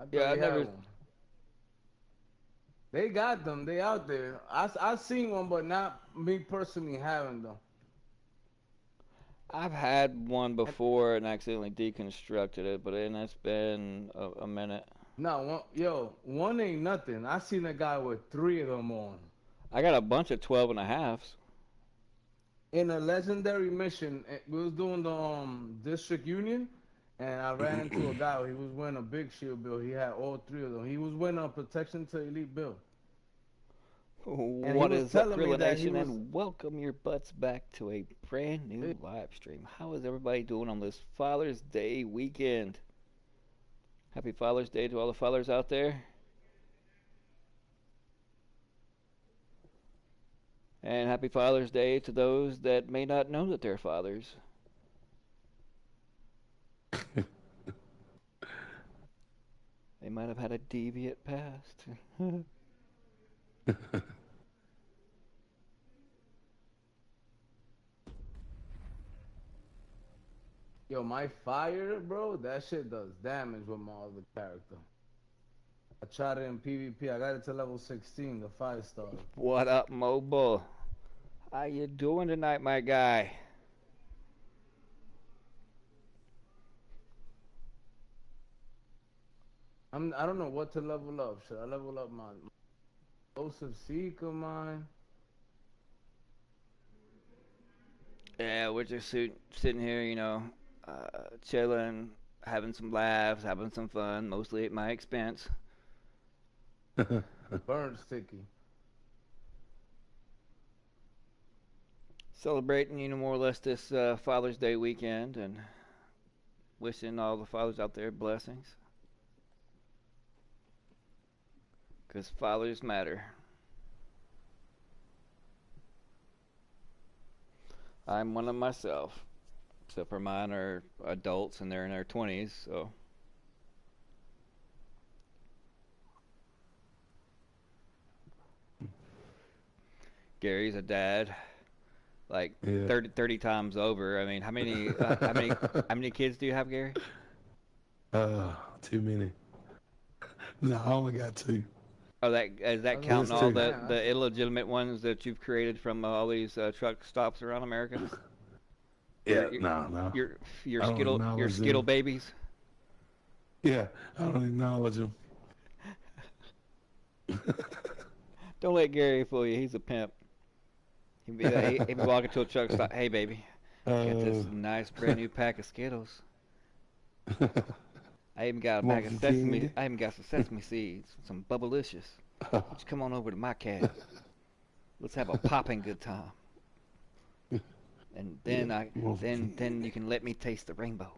I thought Yeah, I he had never. one. They got them. They out there. I seen one, but not me personally having them. I've had one And before and accidentally deconstructed it, but then that's been a minute. no, one ain't nothing. I seen a guy with three of them on. I got a bunch of 12 and a halves. In a legendary mission, we was doing the district union, and I ran into a guy. He was wearing a big shield bill. He had all three of them. He was wearing a protection to elite bill, and he What was is up, telling me Goriila that he Nation, was. and welcome your butts back to a brand new live stream. How is everybody doing on this Father's Day weekend? Happy Father's Day to all the fathers out there. And happy Father's Day to those that may not know that they're fathers. They might have had a deviant past. Yo, my fire, bro, that shit does damage with my other character. I tried it in PvP. I got it to level 16, the 5 star. What up, Mobile? How you doing tonight, my guy? I don't know what to level up. Should I level up my explosive seek of mine? Yeah, we're just sitting here, chilling, having some laughs, having some fun, mostly at my expense. Burn sticky. Celebrating, more or less this Father's Day weekend and wishing all the fathers out there blessings. Because fathers matter. I'm one of myself. Except for mine are adults and they're in their 20s, so. Gary's a dad, like Yeah. 30 times over. I mean, how many kids do you have, Gary? Too many. No, I only got two. Oh, that is I that was gonna counting Just say, all two. damn, the illegitimate ones that you've created from all these truck stops around America? Your Yeah, no, no. your I don't Your acknowledge Skittle them. babies. Yeah, I don't acknowledge them. Don't let Gary fool you. He's a pimp. He'd be walking to a truck stop. Hey, baby, got this uh, nice brand new pack of Skittles. I even got a bag Want of some sesame. candy? I even got some sesame seeds, some bubblicious. Why don't you come on over to my cab? Let's have a popping good time. And Yeah, then I want some then you candy? can let me taste the rainbow.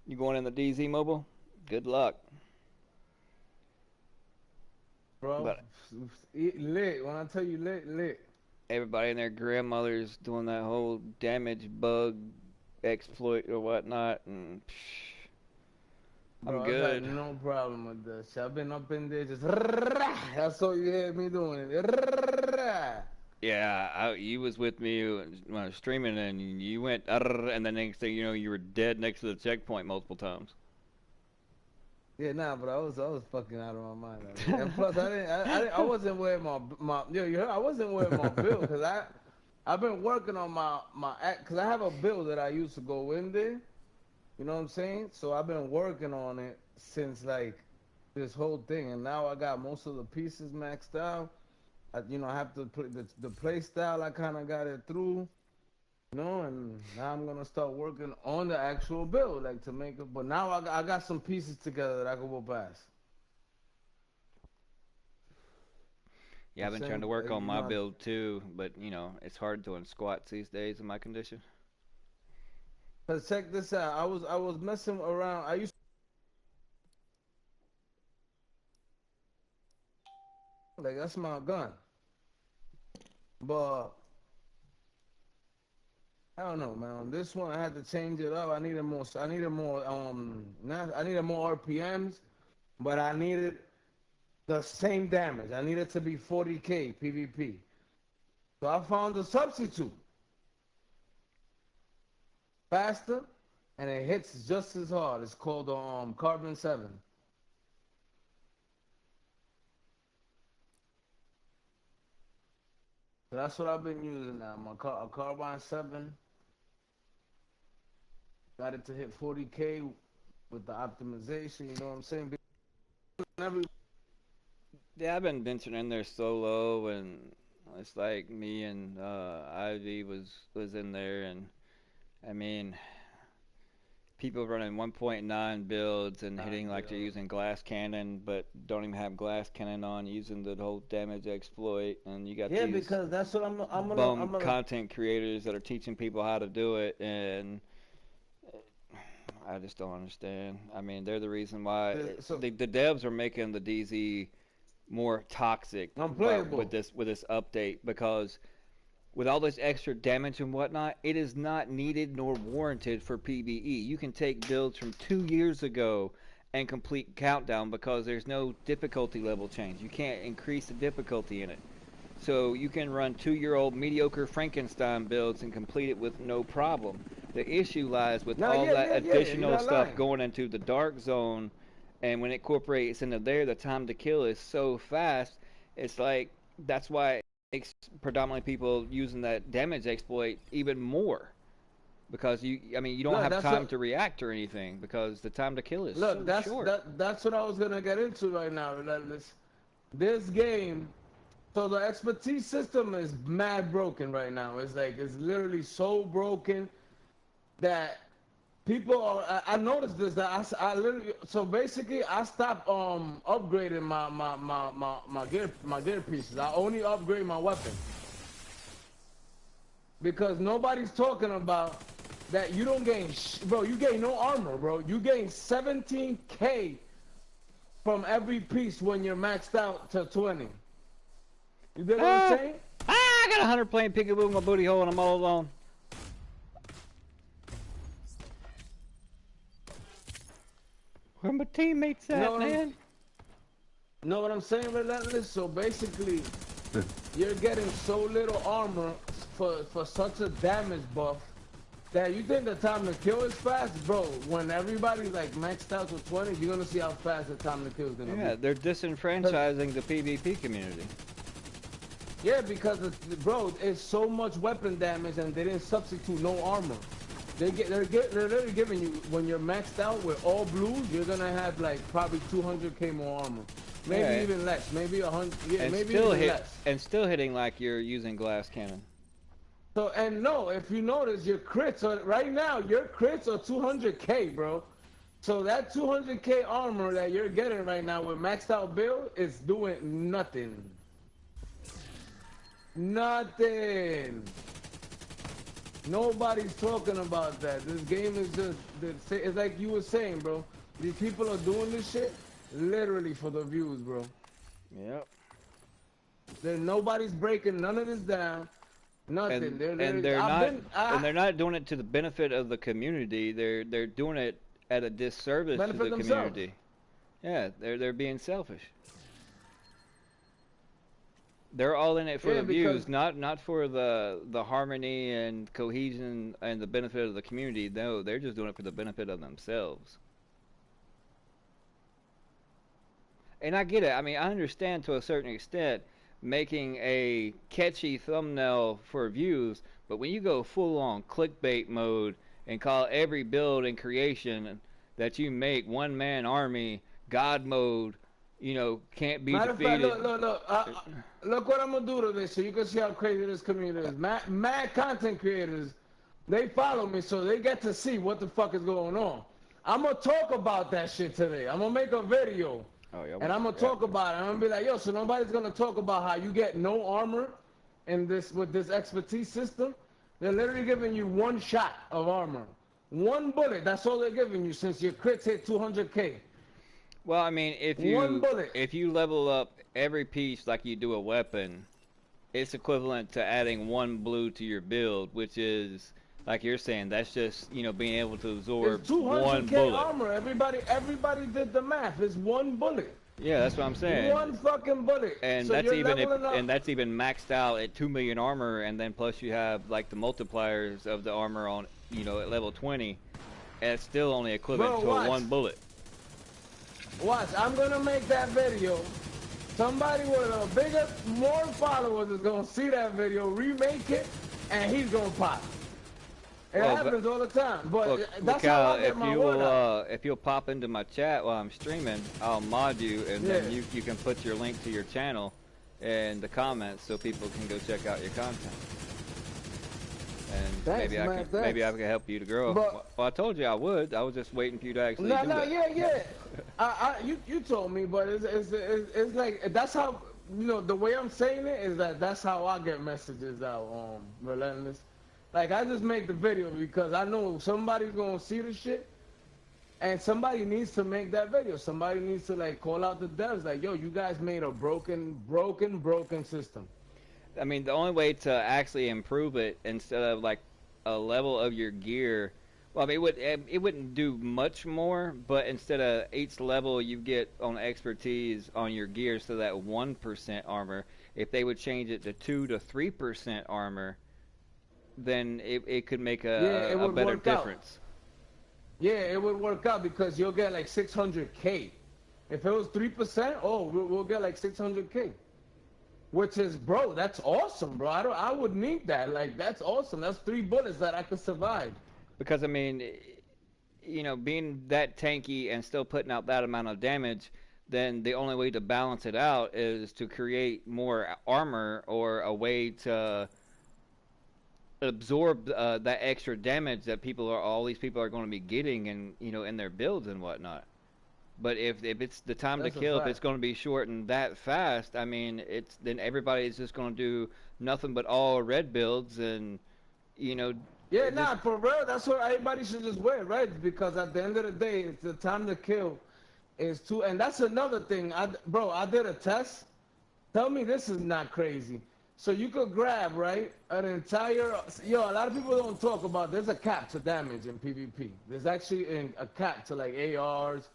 You going in the DZ mobile? Good luck. bro. But Lit. When I tell you lit, lit. everybody and their grandmothers doing that whole damage bug exploit or whatnot, and I'm Bro, I've had good. no problem with this. I've been up in there just. That's all you hear me doing. Yeah, you was with me when I was streaming, and you went, "Arr," and the next thing you know, you were dead next to the checkpoint multiple times. Yeah, nah, but I was fucking out of my mind. And plus, I wasn't wearing my you heard, I wasn't wearing my bill because I've been working on my act because I have a bill that I used to go in there. You know what I'm saying? So I've been working on it since like this whole thing, and now I got most of the pieces maxed out. I have to play the play style. I kind of got it through. And now I'm gonna start working on the actual build, like to make it. But now I got some pieces together that I can go past. Yeah, I'm I've been trying saying, to work on you my know, build too, but it's hard doing squats these days in my condition. cause check this out. I was messing around. I used like that's my gun, but I don't know, man. This one I had to change it up. I needed more. I needed more. Not, I needed more RPMs, but I needed the same damage. I needed to be 40K PvP. So I found a substitute faster and it hits just as hard. It's called Carbon 7. So that's what I've been using now. A Carbon 7. Got it to hit 40K with the optimization. You know what I'm saying? Yeah, I've been venturing in there solo, and it's like me and Ivy was in there, and I mean, people running 1.9 builds and hitting like they're using glass cannon, but don't even have glass cannon on, using the whole damage exploit, and you got these because that's what I'm bum content creators that are teaching people how to do it, and I just don't understand. I mean, they're the reason why the devs are making the DZ more toxic with this update, because with all this extra damage and whatnot, it is not needed nor warranted for PvE. You can take builds from 2 years ago and complete countdown because there's no difficulty level change. You can't increase the difficulty in it. So you can run 2-year-old mediocre Frankenstein builds and complete it with no problem. The issue lies with additional stuff going into the dark zone, and when it incorporates into there, the time to kill is so fast. It's like, that's why it makes predominantly people using that damage exploit even more, because you don't have time to react or anything, because the time to kill is so short. That's what I was gonna get into right now. This game, so the expertise system is mad broken right now. It's literally so broken that people are. I noticed this, that I literally. So basically, I stopped upgrading my gear pieces. I only upgrade my weapon because nobody's talking about that. You don't gain, bro. You gain no armor, bro. You gain 17K from every piece when you're maxed out to 20. You get what I'm saying? I got 100 playing peekaboo in my booty hole and I'm all alone. Where my teammates at, man? Know what I'm saying, Relentless? So basically, you're getting so little armor for such a damage buff that you think the time to kill is fast, bro. When everybody's like maxed out to 20, you're gonna see how fast the time to kill is gonna be. Yeah, they're disenfranchising the PvP community. Yeah, because bro, it's so much weapon damage and they didn't substitute no armor. They're literally giving you, when you're maxed out with all blues, you're gonna have like probably 200K more armor, maybe even less, maybe 100, and maybe even less. And still hitting like you're using glass cannon. So, and no, if you notice, your crits are right now, your crits are 200K, bro. So that 200K armor that you're getting right now with maxed out build is doing nothing. Nothing. Nobody's talking about that. This game is just, it's like you were saying, bro. These people are doing this shit literally for the views, bro. Yep. Nobody's breaking none of this down. Nothing. And they're not doing it to the benefit of the community. They're doing it at a disservice to the community. Yeah, they're being selfish. They're all in it for the views, not for the harmony and cohesion and the benefit of the community. No, they're just doing it for the benefit of themselves. And I get it. I mean, I understand to a certain extent making a catchy thumbnail for views, but when you go full-on clickbait mode and call every build and creation that you make one-man army, God mode, you know, can't be defeated. Look what I'm gonna do to this, so you can see how crazy this community is. Mad content creators, they follow me, so they get to see what the fuck is going on. I'm gonna talk about that shit today. I'm gonna make a video. Oh, yeah, and I'm gonna talk about it. I'm gonna be like, yo, so nobody's gonna talk about how you get no armor in this with this expertise system. They're literally giving you one shot of armor, one bullet. That's all they're giving you since your crits hit 200K. Well, I mean, if you level up every piece like you do a weapon, it's equivalent to adding one blue to your build, which is, like you're saying, that's just, you know, being able to absorb one bullet. Armor. Everybody did the math. It's one bullet. Yeah, that's what I'm saying. One fucking bullet. And so that's even maxed out at 2 million armor, and then plus you have like the multipliers of the armor on, you know, at level 20. and it's still only equivalent to a 1 bullet. Watch, I'm gonna make that video. Somebody with a bigger, more followers is gonna see that video, remake it, and he's gonna pop. It happens all the time, but that's how I get my word out. If you'll pop into my chat while I'm streaming, I'll mod you, and then you can put your link to your channel in the comments so people can go check out your content. And maybe I can help you to grow. Well, I told you I would. I was just waiting for you to actually do that. You told me, but it's like that's how, you know, the way I'm saying it is that's how I get messages out Relentless. Like, I just make the video because I know somebody's gonna see the shit, and somebody needs to make that video. Somebody needs to like call out the devs, like, yo, you guys made a broken system. I mean, the only way to actually improve it instead of like a level of your gear, well, I mean, it wouldn't do much more, but instead of each level you get on expertise on your gear, so that 1% armor, if they would change it to 2 to 3% armor, then it could make a better difference. Yeah, it would work out because you'll get like 600K. If it was 3%, we'll get like 600K. Which is, bro, that's awesome, bro. I would need that. Like, that's awesome. That's 3 bullets that I could survive. Because, I mean, you know, being that tanky and still putting out that amount of damage, then the only way to balance it out is to create more armor or a way to absorb that extra damage that all these people are going to be getting, and you know, in their builds and whatnot. But if it's the time to kill, if it's going to be shortened that fast, I mean, then everybody's just going to do nothing but all red builds, and you know. Yeah, for real, that's what everybody should just wear red, because at the end of the day, it's the time to kill is too. And that's another thing, bro. I did a test. Tell me this is not crazy. So you could grab, right, an entire, a lot of people don't talk about, there's a cap to damage in PvP. There's actually a cap to like ARs,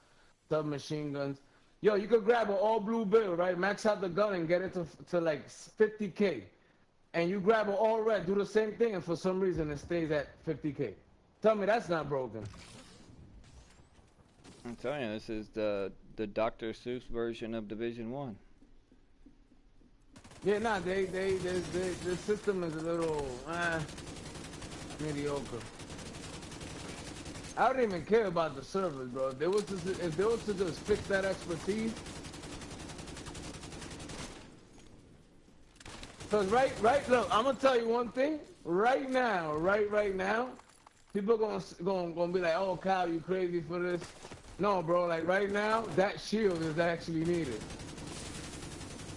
submachine guns. You could grab an all blue build, right, max out the gun and get it to like 50K. And you grab an all red, do the same thing, and for some reason it stays at 50K. Tell me that's not broken. I'm telling you, this is the Dr. Seuss version of Division 1. Yeah, the system is a little mediocre. I don't even care about the servers, bro. If they was to just fix that expertise. Cause right, look, I'm gonna tell you one thing. Right now, people gonna be like, oh, Kyle, you crazy for this? No, bro. Like right now, that shield is actually needed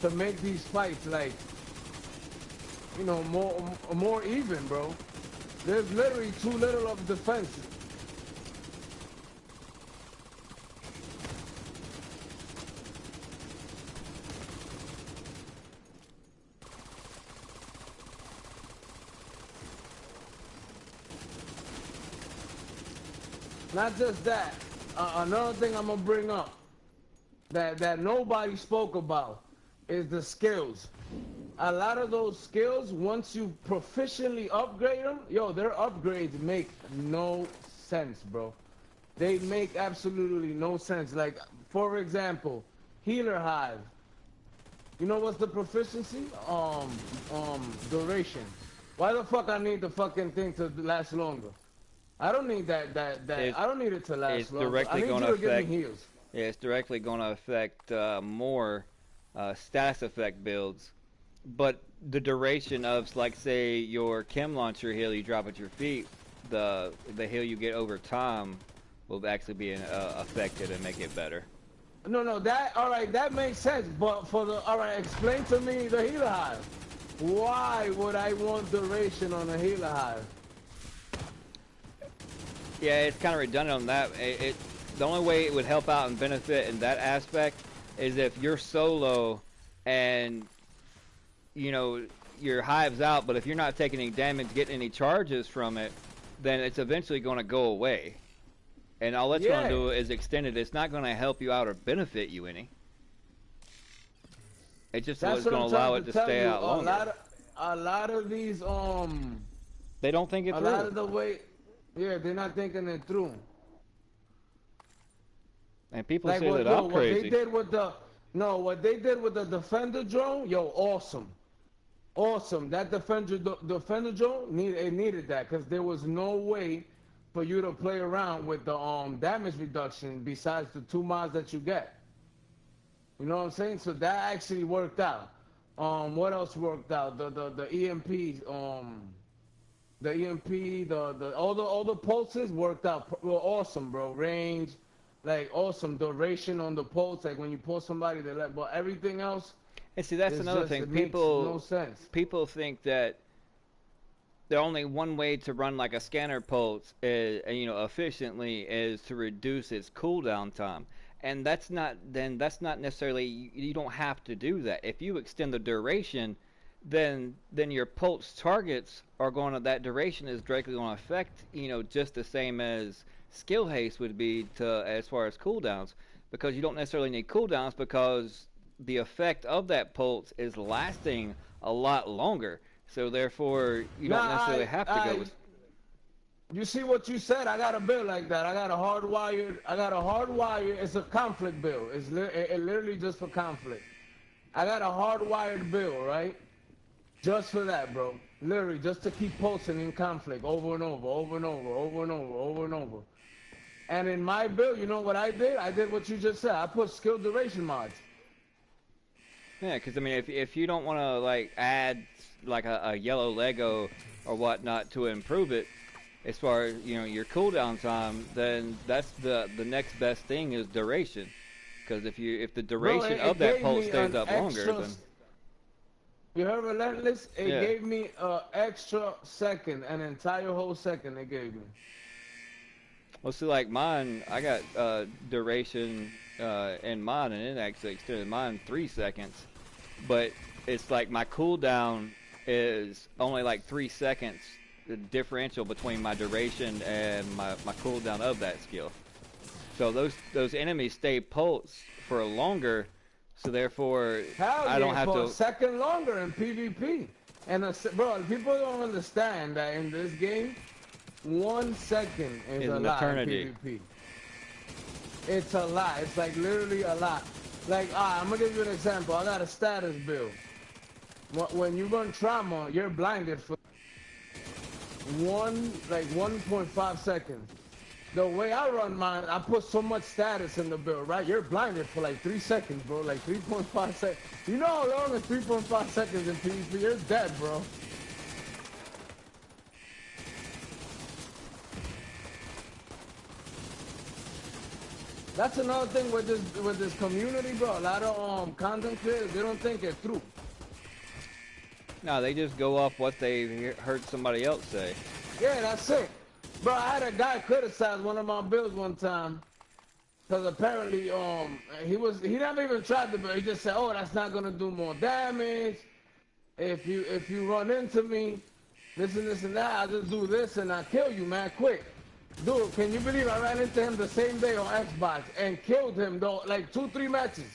to make these fights, like, you know, more even, bro. There's literally too little of defense. Not just that. Another thing I'm gonna bring up that nobody spoke about is the skills. A lot of those skills, once you proficiently upgrade them, their upgrades make no sense, bro. They make absolutely no sense. Like, for example, Healer Hive. You know what's the proficiency? Duration. Why the fuck I need the fucking thing to last longer? I don't need that. I don't need it to last longer. I need you to give me heals. Yeah, it's directly going to affect more status effect builds, but the duration of, like, say, your chem launcher heal you drop at your feet, the heal you get over time will actually be affected and make it better. No, alright, that makes sense, but explain to me the Healer Hive. Why would I want duration on a Healer Hive? Yeah, it's kind of redundant on that. The only way it would help out and benefit in that aspect is if you're solo and, you know, your hive's out, but if you're not taking any damage, getting any charges from it, then it's eventually going to go away. And all it's going to do is extend it. It's not going to help you out or benefit you any. It just is going to allow it to stay out longer. A lot of these, they don't think it through. A lot of the way, they're not thinking it through. And people say that I'm crazy. What they did with the Defender drone, yo, awesome. Awesome. That Defender drone needed that, because there was no way for you to play around with the damage reduction besides the 2 mods that you get. You know what I'm saying? So that actually worked out. What else worked out? The EMP, all the pulses worked out awesome, bro. Range, like awesome. Duration on the pulse, like when you pull somebody, but everything else. And see, that's another thing. People makes no sense. People think that the only one way to run like a scanner pulse is, efficiently, is to reduce its cooldown time. And that's not necessarily, you don't have to do that. If you extend the duration, then your pulse targets are going to, that duration is directly going to affect, just the same as skill haste would be as far as cooldowns, because you don't necessarily need cooldowns, because the effect of that pulse is lasting a lot longer. So therefore, you don't necessarily have to go with. You see what you said? I got a build like that. I got a hardwired. It's a conflict build. It's literally just for conflict. I got a hardwired build, right? Just for that, bro. Literally, just to keep pulsing in conflict over and over, over and over, over and over, over and over. And in my build, you know what I did? I did what you just said. I put skill duration mods. Yeah, because I mean, if you don't want to like add like a yellow Lego or whatnot to improve it, as far as your cooldown time, then that's the next best thing is duration. Because if the duration of that pulse stays up longer, then you heard Relentless? It gave me an extra second, an entire whole second. It gave me. Well, see, like mine, I got duration in mine, and it actually extended mine 3 seconds. But it's like my cooldown is only like 3 seconds. The differential between my duration and my cooldown of that skill. So those enemies stay pulsed for longer, so therefore I don't have to. A second longer in PvP. And bro, people don't understand that in this game, 1 second is a lot in PvP. It's a lot. It's like literally a lot. Like, I'm gonna give you an example. I got a status build. When you run trauma, you're blinded for 1.5 seconds. The way I run mine, I put so much status in the build, right? You're blinded for like 3 seconds, bro. Like 3.5 seconds. You know how long is 3.5 seconds in PvP? You're dead, bro. That's another thing with this community, bro. A lot of content creators, they don't think it through. No, they just go off what they heard somebody else say. Yeah, that's it. Bro, I had a guy criticize one of my builds one time, because apparently he never even tried the build. He just said, oh, that's not gonna do more damage. If you run into me, this and that, I'll just do this and I'll kill you, man, quick. Dude, can you believe I ran into him the same day on Xbox and killed him, though, like 2-3 matches.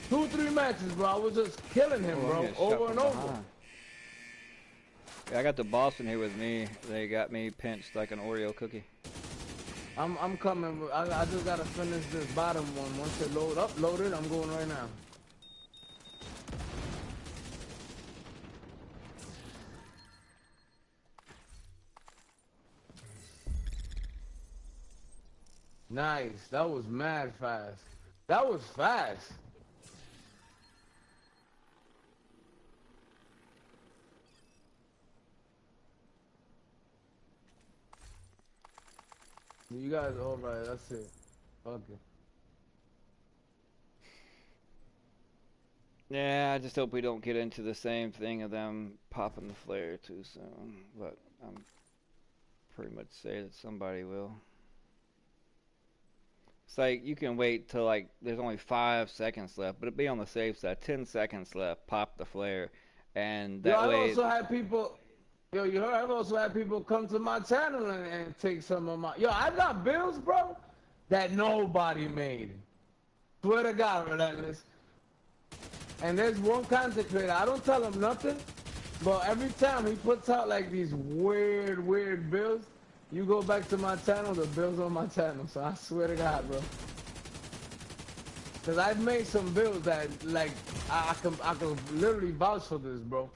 2-3 matches, bro. I was just killing him, bro, over and over. Yeah, I got the boss in here with me. They got me pinched like an Oreo cookie. I'm coming. I just gotta finish this bottom one. Once it load it, I'm going right now. Nice. That was mad fast. That was fast. You guys all right, that's it. Okay. Yeah, I just hope we don't get into the same thing of them popping the flare too soon. But I'm pretty much say that somebody will. It's like you can wait till like there's only 5 seconds left, but it'd be on the safe side. 10 seconds left, pop the flare, and that way. I've also had people. Yo, you heard? I've also had people come to my channel and take some of my. Yo, I've got builds, bro, that nobody made. Swear to God, Relentless. And there's one content creator. I don't tell him nothing, but every time he puts out like these weird builds, You go back to my channel, the builds on my channel. So I swear to God, bro. Cause I've made some builds that like I can literally vouch for this, bro.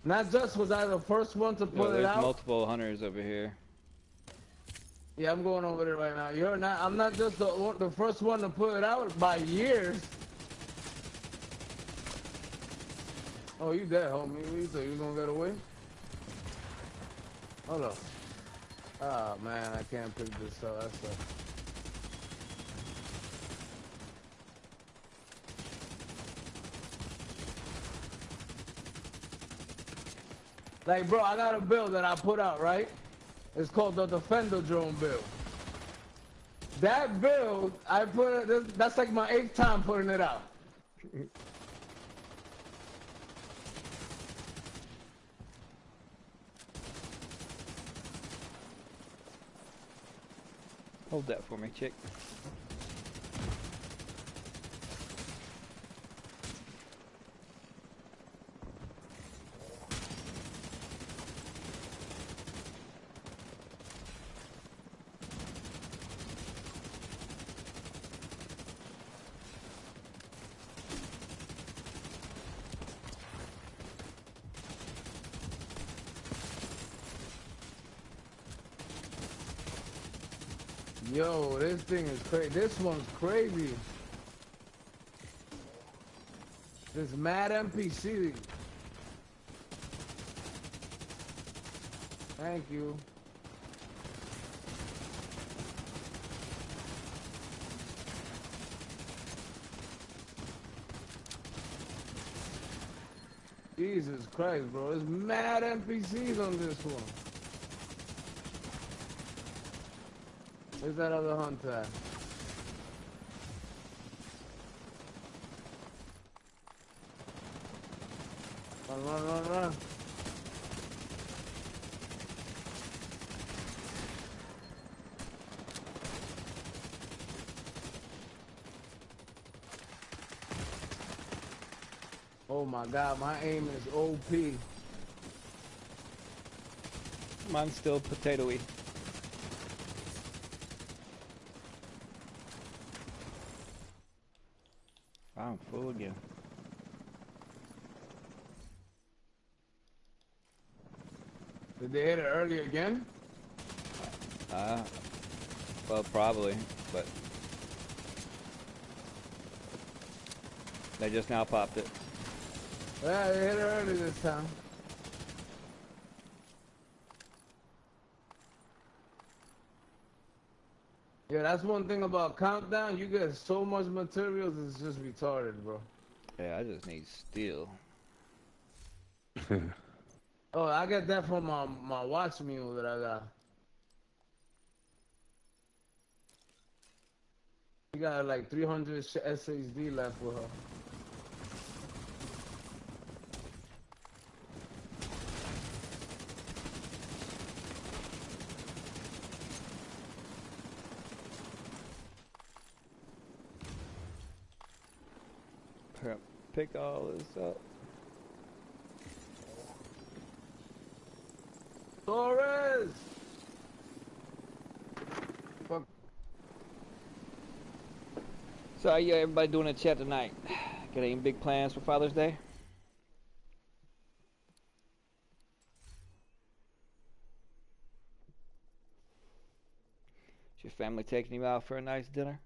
Not just was I the first one to put it out. There's multiple hunters over here. Yeah, I'm going over there right now. You're not. I'm not just the first one to put it out by years. Oh, you dead, homie? You thought you was gonna get away? Hold up. Ah, man, I can't pick this up. That sucks. Like, bro, I got a build that I put out, right? It's called the Defender Drone build. That build, I put it, that's like my 8th time putting it out. Hold that for me, chick. Yo, this thing is crazy. This one's crazy. This mad NPC. Thank you. Jesus Christ, bro. There's mad NPCs on this one. Where's that other hunter? Run, run, run, run. Oh my God, my aim is OP. Mine's still potatoey. I'm full again. Did they hit it early again? Well, probably, but they just now popped it. Yeah, they hit it early this time. Yeah, that's one thing about Countdown. You get so much materials, it's just retarded, bro. Yeah, I just need steel. Oh, I get that from my watch mule that I got. We got like 300 SHD left with her. Pick all this up. Torres! Fuck. So how you everybody doing in chat tonight? Got any big plans for Father's Day? Is your family taking you out for a nice dinner?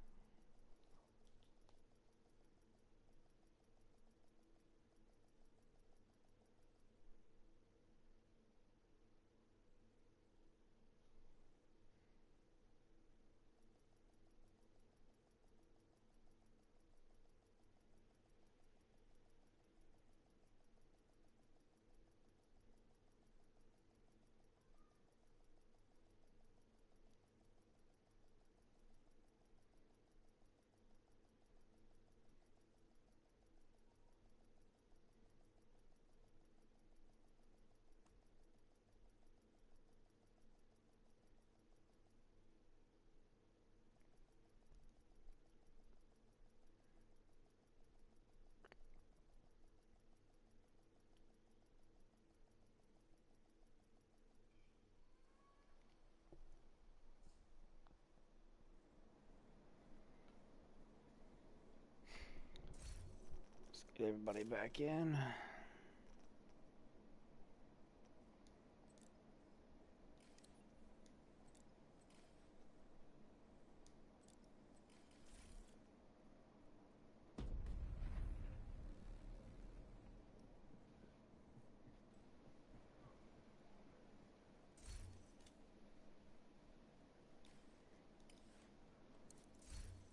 Get everybody back in.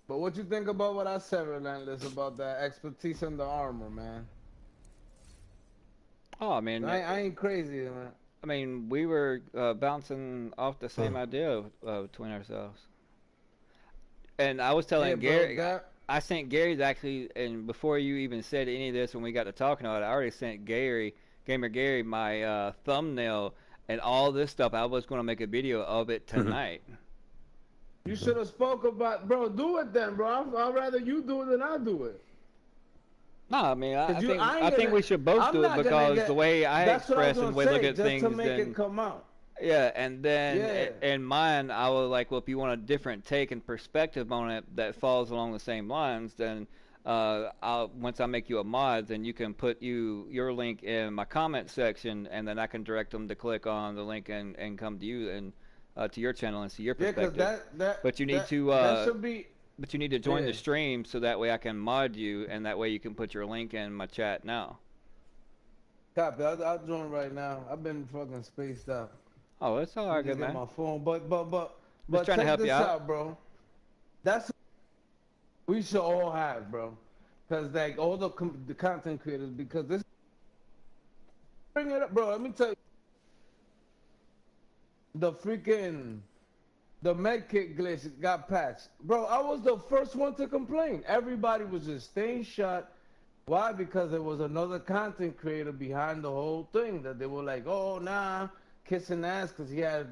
But what you think about what I said, Relentless, about that expertise in the armor, man? Oh, I mean, I ain't crazy, man. I mean, we were bouncing off the same idea between ourselves. And I was telling Gary, I sent Gary's actually, and before you even said any of this when we got to talking about it, I already sent Gamer Gary, my thumbnail and all this stuff. I was going to make a video of it tonight. You should have spoke about, bro. Do it then, bro. I'd rather you do it than I do it. No, I mean, I think we should both do it because the way I express and we look at things, just to make it come out. Yeah, and then in mine, I was like, well, if you want a different take and perspective on it that falls along the same lines, then once I make you a mod, then you can put your link in my comment section, and then I can direct them to click on the link and come to you and to your channel and see your perspective. But you need to join the stream so that way I can mod you, and that way you can put your link in my chat now. Copy. I'll join right now. I've been fucking spaced out. Oh, it's all right, good man. My phone, but trying to help you out, bro. That's we should all have, bro, because like all the content creators, because this bring it up, bro. Let me tell you, the medkit glitch got patched, bro. I was the first one to complain. Everybody was just staying shut. Why? Because there was another content creator behind the whole thing that they were like, oh nah. Kissing ass because he has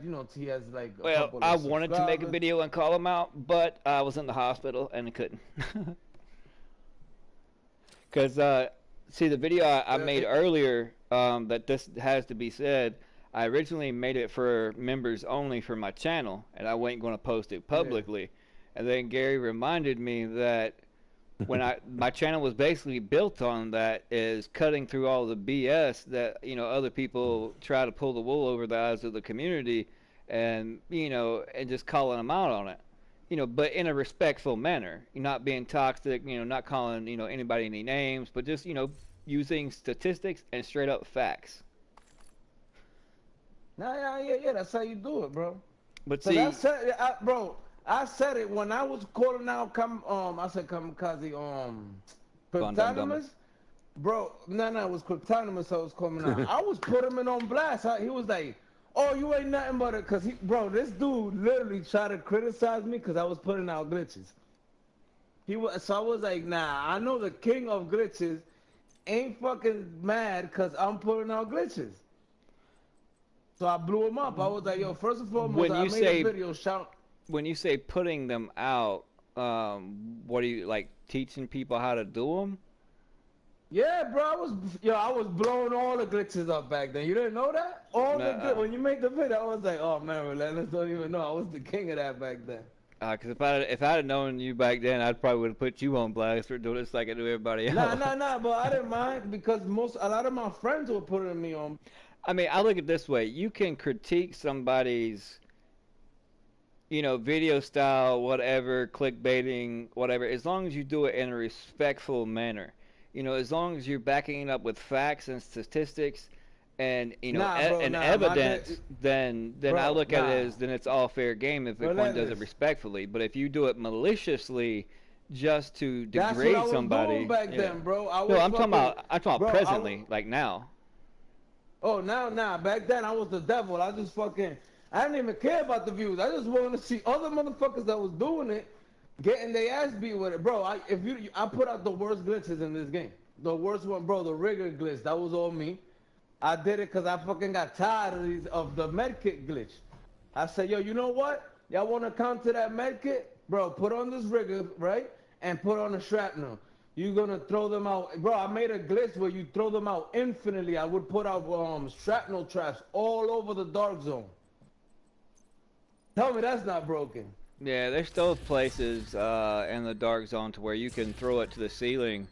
like a couple of I wanted to make a video and call him out, but I was in the hospital and I couldn't. Because, see, the video I made earlier, that this has to be said, I originally made it for members only for my channel, and I wasn't going to post it publicly. And then Gary reminded me that when my channel was basically built on that is cutting through all the BS that other people try to pull the wool over the eyes of the community, and and just calling them out on it, but in a respectful manner. You're not being toxic, not calling anybody any names, but just using statistics and straight up facts. Yeah, that's how you do it, bro. But see, bro, I said it when I was calling out I said kamikaze Cryptonimus. Bro, no, it was Cryptonimus I was calling out. I was putting him on blast. He was like, oh, you ain't nothing but it, cause bro, this dude literally tried to criticize me because I was putting out glitches. So I was like, nah, I know the king of glitches ain't fucking mad cause I'm putting out glitches. So I blew him up. I was like, yo, first and foremost, I made a video shout. When you say putting them out, what are you, like, teaching people how to do them? Yeah, bro, I was blowing all the glitches up back then. You didn't know that? When you make the video, I was like, oh man, Relentless don't even know. I was the king of that back then. Because if I had known you back then, I probably would have put you on blast for doing this like I do everybody else. Nah, but I didn't mind because a lot of my friends were putting me on. I mean, I look at it this way. You can critique somebody's video style, whatever, clickbaiting, whatever, as long as you do it in a respectful manner. As long as you're backing it up with facts and statistics and evidence, then I look at it as then it's all fair game if one does it respectfully. But if you do it maliciously just to degrade somebody, back then, bro. I'm talking about presently, like now. Oh, now, back then I was the devil. I didn't even care about the views. I just wanted to see other motherfuckers that was doing it, getting their ass beat with it. Bro, I put out the worst glitches in this game. The worst one, bro, the rigger glitch. That was all me. I did it because I fucking got tired of the medkit glitch. I said, yo, you know what? Y'all want to counter that medkit? Bro, put on this rigger, right? And put on the shrapnel. You're going to throw them out. Bro, I made a glitch where you throw them out infinitely. I would put out shrapnel traps all over the dark zone. Tell me that's not broken. Yeah, there's still places in the dark zone to where you can throw it to the ceiling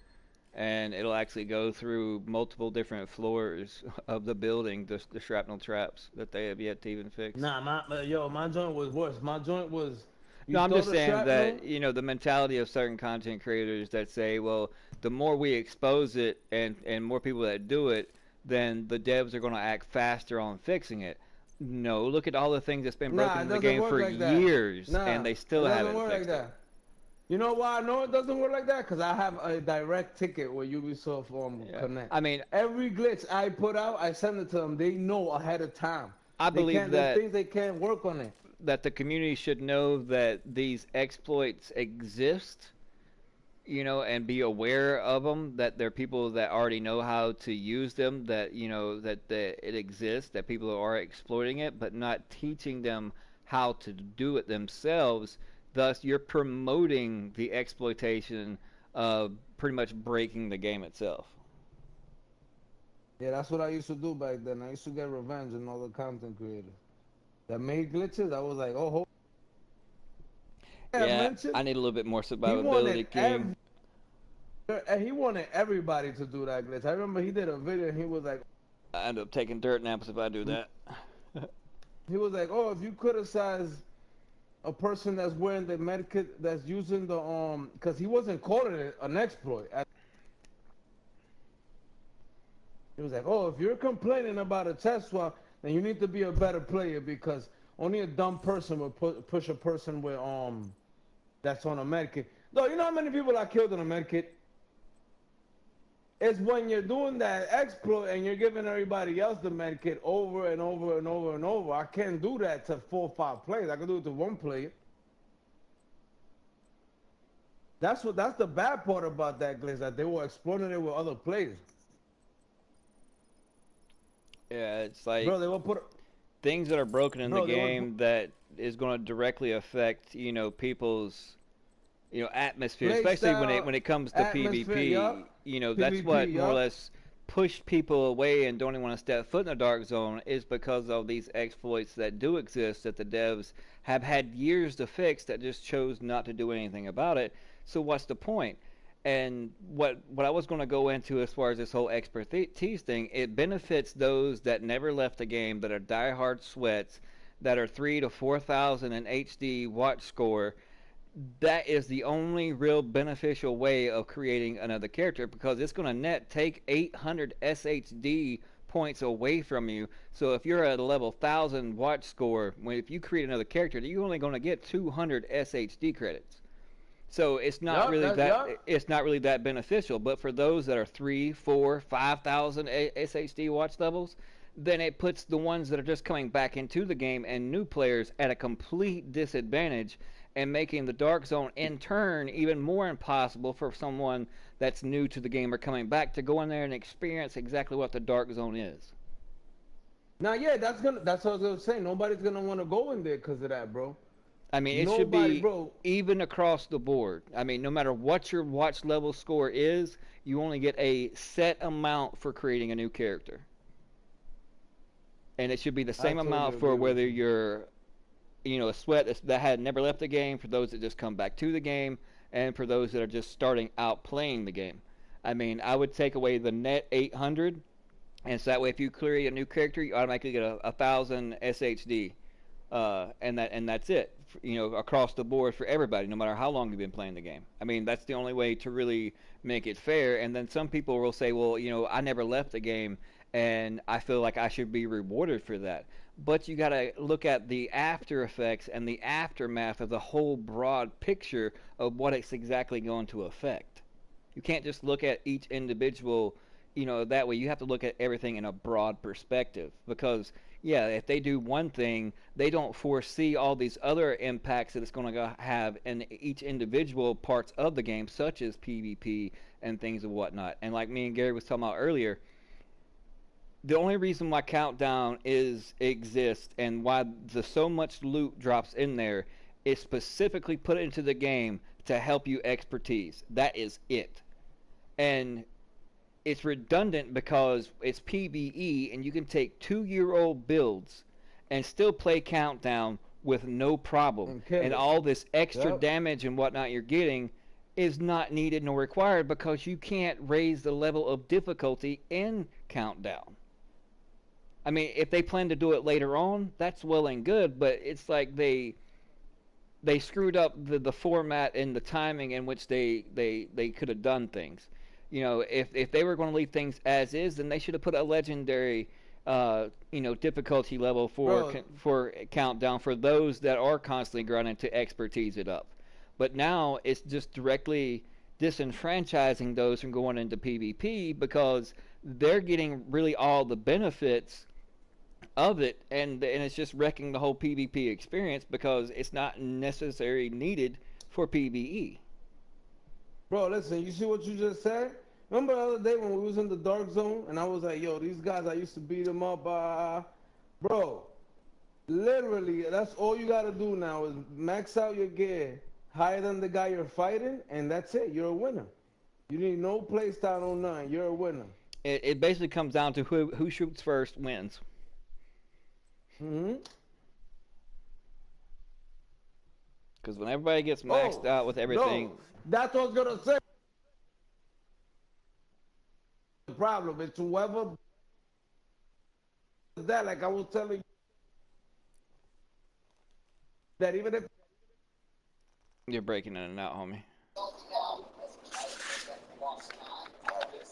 and it'll actually go through multiple different floors of the building, the shrapnel traps that they have yet to even fix. Nah, my joint was worse. My joint was, you No, I'm throw just the saying shrapnel. that, the mentality of certain content creators that say, well, the more we expose it and more people that do it, then the devs are going to act faster on fixing it. No, look at all the things that's been broken Nah, it in the doesn't game work for like that. years, and Nah, they it still doesn't haven't work like fixed it. that. You know why I know it doesn't work like that? Because I have a direct ticket with Ubisoft Yeah. Connect. I mean, Every glitch I put out, I send it to them. They know ahead of time. I They believe can't. There's that things they can't work on it. the community should know that these exploits exist, and be aware of them, that there are people that already know how to use them, that, that it exists, that people are exploiting it, but not teaching them how to do it themselves. Thus, you're promoting the exploitation of pretty much breaking the game itself. Yeah, that's what I used to do back then. I used to get revenge on all the content creators that made glitches. I was like, oh, I Yeah, mentioned I need a little bit more he wanted survivability, King. he wanted everybody to do that glitch. I remember he did a video and he was like, I end up taking dirt naps if I do that. oh, if you criticize a person that's wearing the medkit that's using the because he wasn't calling it an exploit. He was like, oh, if you're complaining about a test swap, then you need to be a better player because only a dumb person would push a person with that's on a medkit. Though you know how many people I killed on a medkit? It's when you're doing that exploit and you're giving everybody else the medkit over and over and over and over. I can't do that to 4 or 5 players. I can do it to 1 player. That's the bad part about that glitch, that they were exploiting it with other players. Yeah, it's like, bro, they will put things that are broken in the game that is going to directly affect, people's, atmosphere, especially when it comes to PvP. Yup. That's PvP, what more or yup. less pushed people away and don't even want to step foot in the dark zone, is because of these exploits that do exist that the devs have had years to fix that just chose not to do anything about it. So what's the point? And what I was going to go into as far as this whole expertise thing, it benefits those that never left the game, that are diehard sweats, that are 3,000 to 4,000 in HD watch score. That is the only real beneficial way of creating another character, because it's going to take 800 SHD points away from you. So if you're at a level 1,000 watch score, if you create another character, you're only going to get 200 SHD credits. So it's not really that beneficial. But for those that are 3, 4, 5,000 SHD watch levels, then it puts the ones that are just coming back into the game and new players at a complete disadvantage, and making the dark zone in turn even more impossible for someone that's new to the game or coming back to go in there and experience exactly what the dark zone is. Now, yeah, that's what I was gonna say. Nobody's gonna want to go in there because of that, bro. I mean, it should be even across the board. I mean, no matter what your watch level score is, you only get a set amount for creating a new character. And it should be the same amount for whether you're, a sweat that had never left the game, for those that just come back to the game, and for those that are just starting out playing the game. I mean, I would take away the net 800, and so that way if you create a new character, you automatically get 1,000 SHD. And that's it, across the board for everybody, no matter how long you've been playing the game. I mean, that's the only way to really make it fair. And then some people will say, well, I never left the game, and I feel like I should be rewarded for that. But you got to look at the after effects and the aftermath of the whole broad picture of what it's exactly going to affect. You can't just look at each individual, that way. You have to look at everything in a broad perspective, because yeah, if they do one thing, they don't foresee all these other impacts that it's going to have in each individual parts of the game, such as PvP and things and whatnot. And like me and Gary was talking about earlier, the only reason why Countdown exists and why so much loot drops in there is specifically put into the game to help you expertise. That is it. And it's redundant because it's PvE, and you can take 2-year-old builds and still play Countdown with no problem. And all this extra damage and whatnot you're getting, is not needed nor required because you can't raise the level of difficulty in Countdown. I mean, if they plan to do it later on, that's well and good, but it's like they screwed up the format and the timing in which they could have done things. You know, if they were going to leave things as is, then they should have put a legendary difficulty level for Countdown for those that are constantly grinding to expertise it up. But now it's just directly disenfranchising those from going into PvP because they're getting really all the benefits of it, and it's just wrecking the whole PvP experience because it's not necessarily needed for PvE. Bro, listen, you see what you just said? Remember the other day when we was in the dark zone and I was like, yo, these guys, I used to beat them up. Bro, literally, that's all you got to do now is max out your gear higher than the guy you're fighting, and that's it. You're a winner. You need no playstyle, no nothing. You're a winner. It basically comes down to who shoots first wins. Because when everybody gets maxed out with everything... No, that's what I was going to say. The problem is whoever... That, like I was telling you, that even if... You're breaking in and out, homie.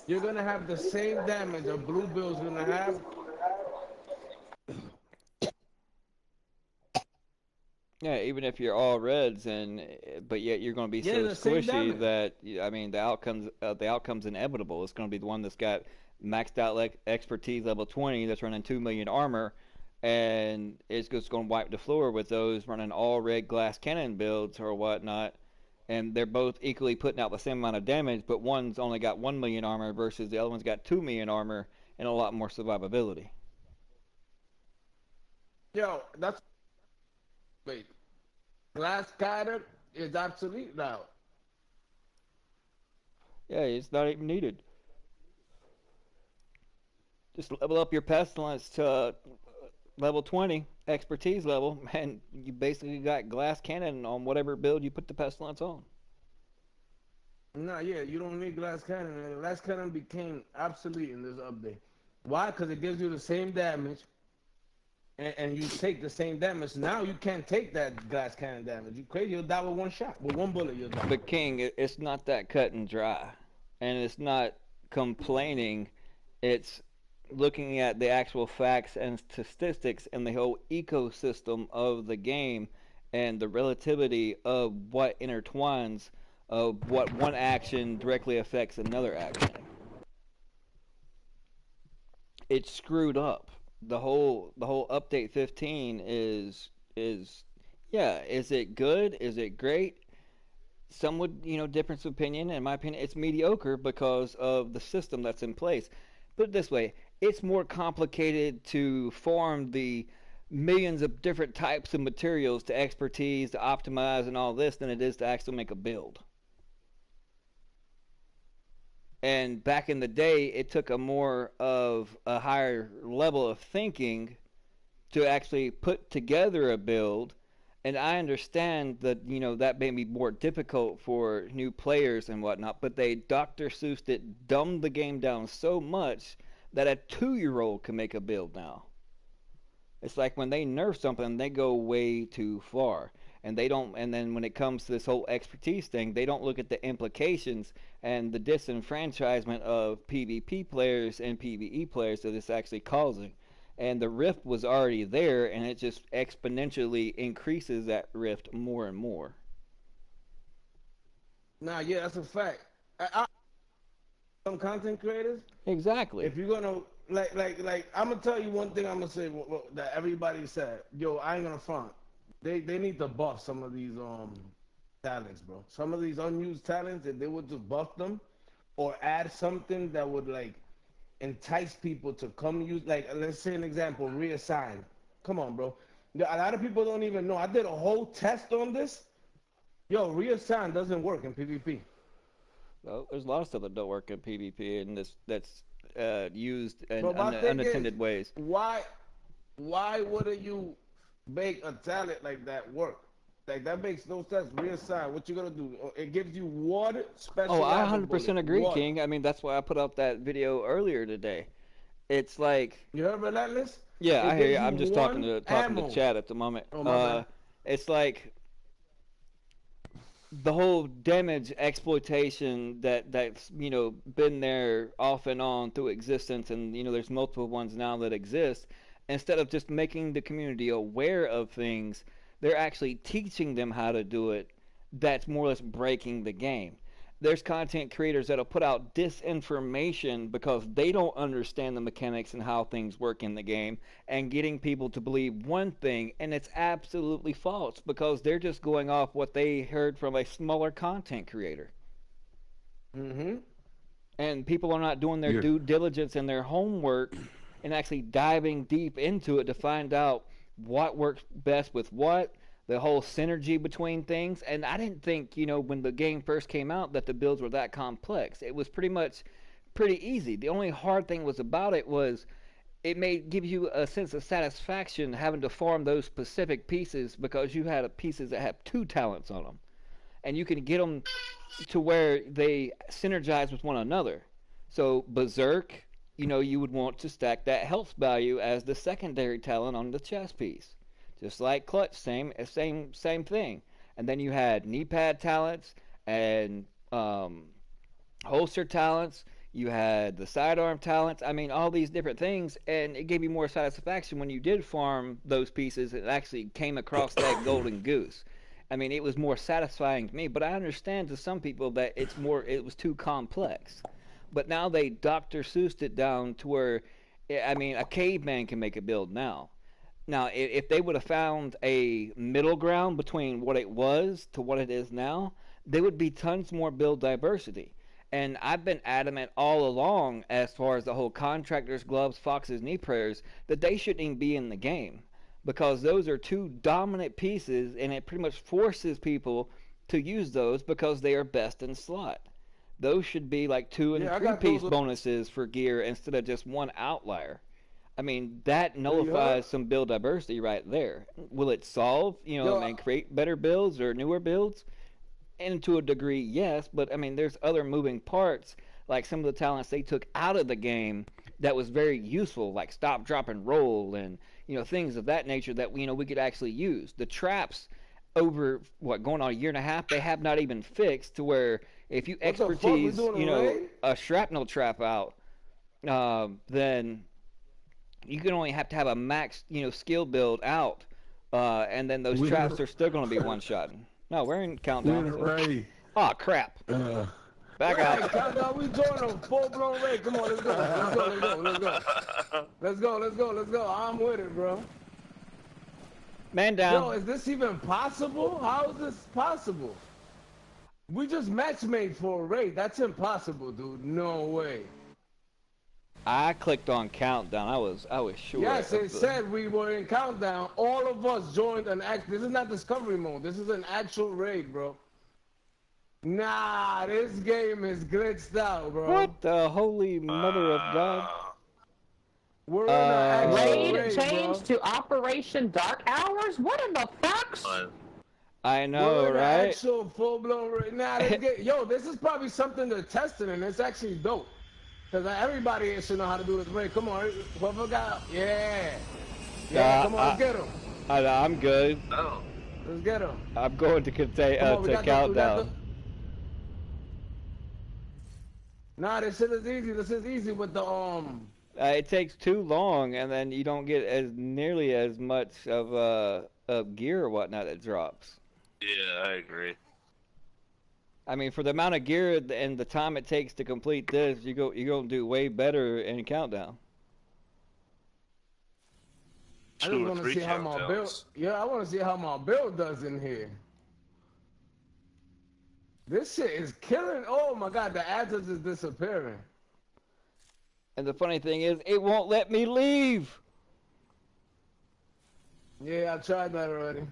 You're going to have the same damage a blue bill's going to have. Yeah, even if you're all reds, but yet you're going to be so squishy that, I mean, the outcome's inevitable. It's going to be the one that's got maxed out like expertise level 20 that's running 2 million armor, and it's just going to wipe the floor with those running all red glass cannon builds or whatnot, and they're both equally putting out the same amount of damage, but one's only got 1 million armor versus the other one's got 2 million armor and a lot more survivability. Yo, that's... Wait. Glass cannon is obsolete now. Yeah, it's not even needed. Just level up your pestilence to level 20 expertise level, and you basically got glass cannon on whatever build you put the pestilence on. Nah, yeah, you don't need glass cannon. Glass cannon became obsolete in this update. Why? Because it gives you the same damage, and you take the same damage. Now you can't take that glass cannon damage. You crazy? You'll die with one shot, with one bullet. You'll die. But King, it's not that cut and dry, and it's not complaining. It's looking at the actual facts and statistics and the whole ecosystem of the game and the relativity of what intertwines of what one action directly affects another action. It's screwed up. The whole update 15 is it good? Is it great? Some would, difference of opinion. In my opinion, it's mediocre because of the system that's in place. Put it this way, it's more complicated to form the millions of different types of materials to expertise, to optimize, and all this than it is to actually make a build. And back in the day, it took a higher level of thinking to actually put together a build. And I understand that, that may be more difficult for new players and whatnot, but they Dr. Seussed it, dumbed the game down so much that a 2-year-old can make a build now. It's like when they nerf something, they go way too far. And then when it comes to this whole expertise thing, they don't look at the implications and the disenfranchisement of PvP players and PvE players that it's actually causing. And the rift was already there, and it just exponentially increases that rift more and more. Nah, yeah, that's a fact. Some content creators. Exactly. If you're gonna like, I'm gonna tell you one thing. I'm gonna say that everybody said. Yo, I ain't gonna front. They need to buff some of these talents, bro. Some of these unused talents, if they would just buff them, or add something that would like entice people to come use. Like, let's say an example, reassign. Come on, bro. A lot of people don't even know. I did a whole test on this. Yo, reassign doesn't work in PvP. Well, there's a lot of stuff that don't work in PvP, and that's used in unintended ways. Why wouldn't you make a talent like that work? Like that makes no sense. Reassign. What you gonna do? It gives you one special. Oh, I ammo 100% bullet. agree, One. King. I mean, that's why I put up that video earlier today. It's like, You heard Relentless? yeah, It I hear gives you. you I'm just one talking to ammo. chat at the moment. Oh my bad. It's like the whole damage exploitation that's been there off and on through existence, and there's multiple ones now that exist. Instead of just making the community aware of things, they're actually teaching them how to do it. That's more or less breaking the game. There's content creators that'll put out disinformation because they don't understand the mechanics and how things work in the game, and getting people to believe one thing, and it's absolutely false because they're just going off what they heard from a smaller content creator. Mm-hmm. And people are not doing their due diligence and their homework and actually diving deep into it to find out what works best with what, the whole synergy between things. And I didn't think, when the game first came out, that the builds were that complex. It was pretty easy. The only hard thing was about it was it may give you a sense of satisfaction having to farm those specific pieces because you had pieces that have 2 talents on them. And you can get them to where they synergize with one another. So Berserk, you would want to stack that health value as the secondary talent on the chest piece. Just like Clutch, same thing. And then you had knee pad talents and holster talents. You had the sidearm talents. I mean, all these different things, and it gave you more satisfaction when you did farm those pieces and actually came across that golden goose. I mean, it was more satisfying to me, but I understand to some people that it was too complex. But now they Dr. Seussed it down to where, I mean, a caveman can make a build now. Now, if they would have found a middle ground between what it was to what it is now, there would be tons more build diversity. And I've been adamant all along, as far as the whole contractors, gloves, foxes, knee prayers, that they shouldn't even be in the game. Because those are 2 dominant pieces, and it pretty much forces people to use those because they are best in slot. Those should be like 2 and 3 piece bonuses for gear instead of just one outlier. I mean, that nullifies some build diversity right there. Will it solve, and create better builds or newer builds? And to a degree, yes, but I mean, there's other moving parts, like some of the talents they took out of the game that was very useful, like stop, drop, and roll, and things of that nature that we could actually use. The traps over going on a year and a half, they have not even fixed to where if you expertise, a shrapnel trap out, then you can only have to have a max, skill build out, and then those traps are still going to be one-shotting. No, we're in countdown. Ray. Oh, crap. Back out. Countdown, we doing a full-blown raid. Come on, let's go. I'm with it, bro. Man down. Yo, is this even possible? How is this possible? We just match made for a raid. That's impossible, dude. No way. I clicked on countdown. I was sure. Yes, it said we were in countdown. All of us joined an act. This is not discovery mode. This is an actual raid, bro. Nah, this game is glitched out, bro. What the holy mother of God? We're in an actual raid changed to Operation Dark Hours? What in the fuck? I know, we're in right? an actual full-blown raid. Nah, yo, this is probably something they're testing, and it's actually dope. Because everybody should know how to do this raid. Come on, whoever got... Yeah, come on, let's get him. I'm good. Oh. Let's get him. I'm going to countdown. Nah, this shit is easy. This is easy with the it takes too long, and then you don't get nearly as much of gear or whatnot that drops. Yeah, I agree. I mean, for the amount of gear and the time it takes to complete this, you're gonna do way better in countdown. I just want to see how my build. Yeah, I want to see how my build does in here. This shit is killing. Oh my god, the address is disappearing. And the funny thing is, it won't let me leave. Yeah, I tried that already.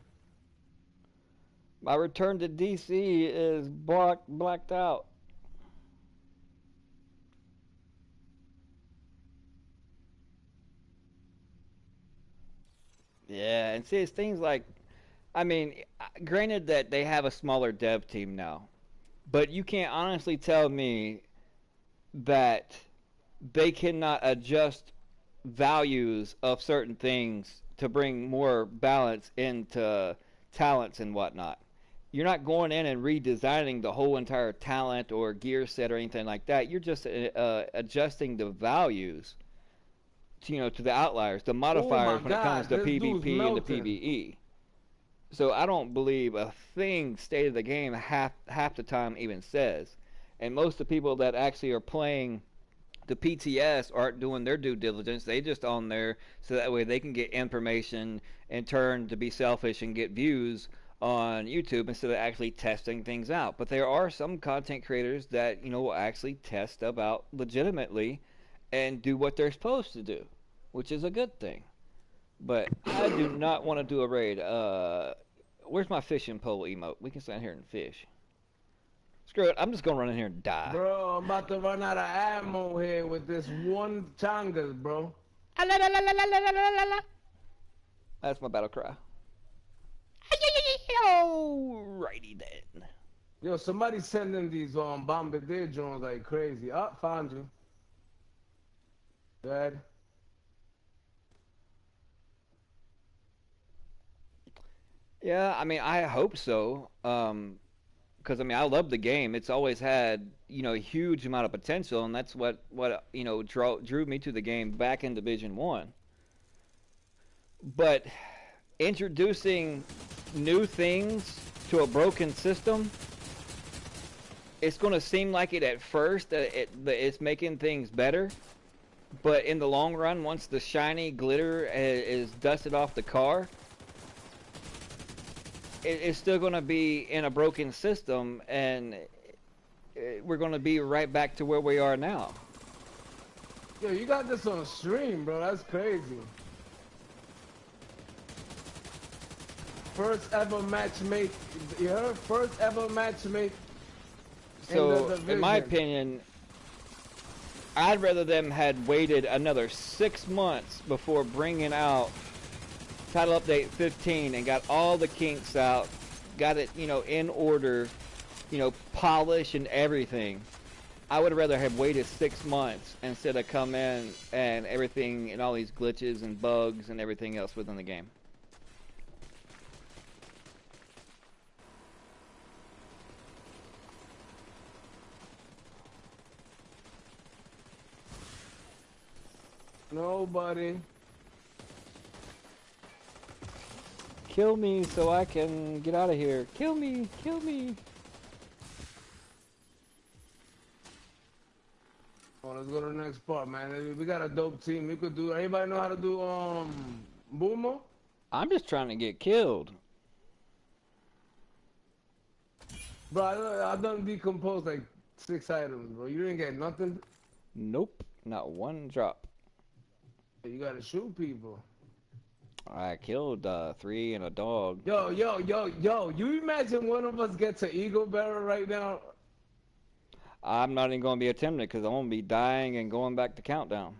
My return to DC is blacked out. Yeah, and see, it's things like, I mean, granted that they have a smaller dev team now, but you can't honestly tell me that they cannot adjust values of certain things to bring more balance into talents and whatnot. You're not going in and redesigning the whole entire talent or gear set or anything like that. You're just adjusting the values to, to the outliers, the modifiers when it comes to PvP and the PvE. So I don't believe a thing State of the Game half the time even says. And most of the people that actually are playing the PTS aren't doing their due diligence. They just on there so that way they can get information and turn to be selfish and get views on YouTube instead of actually testing things out. But there are some content creators that, will actually test stuff out legitimately and do what they're supposed to do, which is a good thing. But I do not want to do a raid. Where's my fishing pole emote? We can stand here and fish. Screw it. I'm just going to run in here and die. Bro, I'm about to run out of ammo here with this one Changas, bro. That's my battle cry. Alrighty then. Yo, somebody sending these bombardier drones like crazy. Oh, found you. Dad. Yeah, I mean, I hope so. Because I mean, I love the game. It's always had a huge amount of potential, and that's what drew me to the game back in Division 1. But introducing new things to a broken system, it's going to seem like it at first that it's making things better, but in the long run, once the shiny glitter is dusted off the car, it's still going to be in a broken system, and we're going to be right back to where we are now. Yo, you got this on stream, bro. That's crazy. First ever matchmake. You heard? First ever matchmake. So, in my opinion, I'd rather them had waited another 6 months before bringing out Title Update 15 and got all the kinks out, got it, in order, polish and everything. I would rather have waited 6 months instead of come in and everything and all these glitches and bugs and everything else within the game. Nobody. Kill me so I can get out of here. Kill me, kill me. Oh, let's go to the next part, man. We got a dope team. We could do. Anybody know how to do Boomo? I'm just trying to get killed. Bro, I done decomposed like 6 items, bro. You didn't get nothing? Nope, not one drop. You gotta shoot people. I killed 3 and a dog. Yo, you imagine one of us gets an Eagle Barrel right now? I'm not even going to be attempting it because I'm going to be dying and going back to countdown.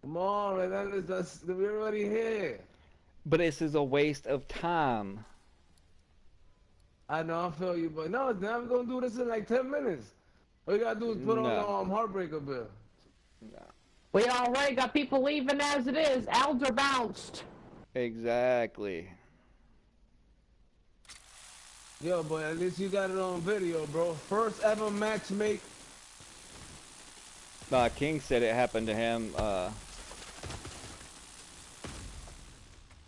Come on, man. We're already here. But this is a waste of time. I know, I feel you, but no, now we're going to do this in like 10 minutes. All you got to do is put on Heartbreaker Bill. No. We already got people leaving as it is. Elder bounced. Exactly. Yo, boy, at least you got it on video, bro. First ever matchmake. King said it happened to him.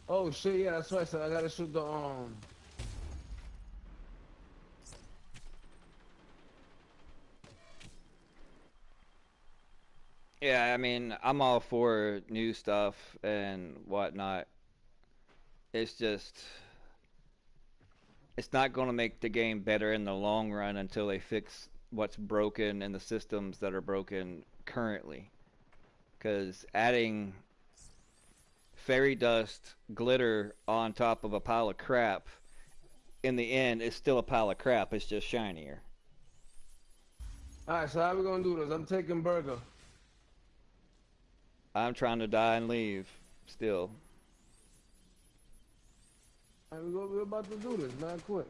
Oh shit, yeah, that's right. So I gotta shoot the Yeah, I mean, I'm all for new stuff and whatnot. It's just, it's not going to make the game better in the long run until they fix what's broken and the systems that are broken currently. Because adding fairy dust glitter on top of a pile of crap, in the end, is still a pile of crap. It's just shinier. Alright, so how we gonna do this? I'm taking Burger. I'm trying to die and leave, still. We're about to do this, man. Quick.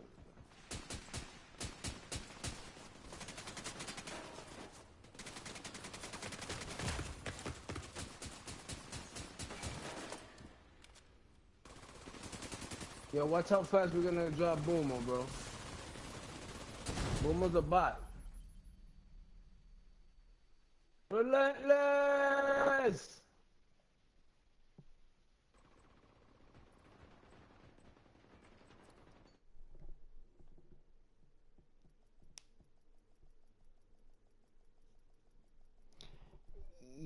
Yo, watch how fast we're gonna drop Boomer, bro. Boomer's a bot. Relentless!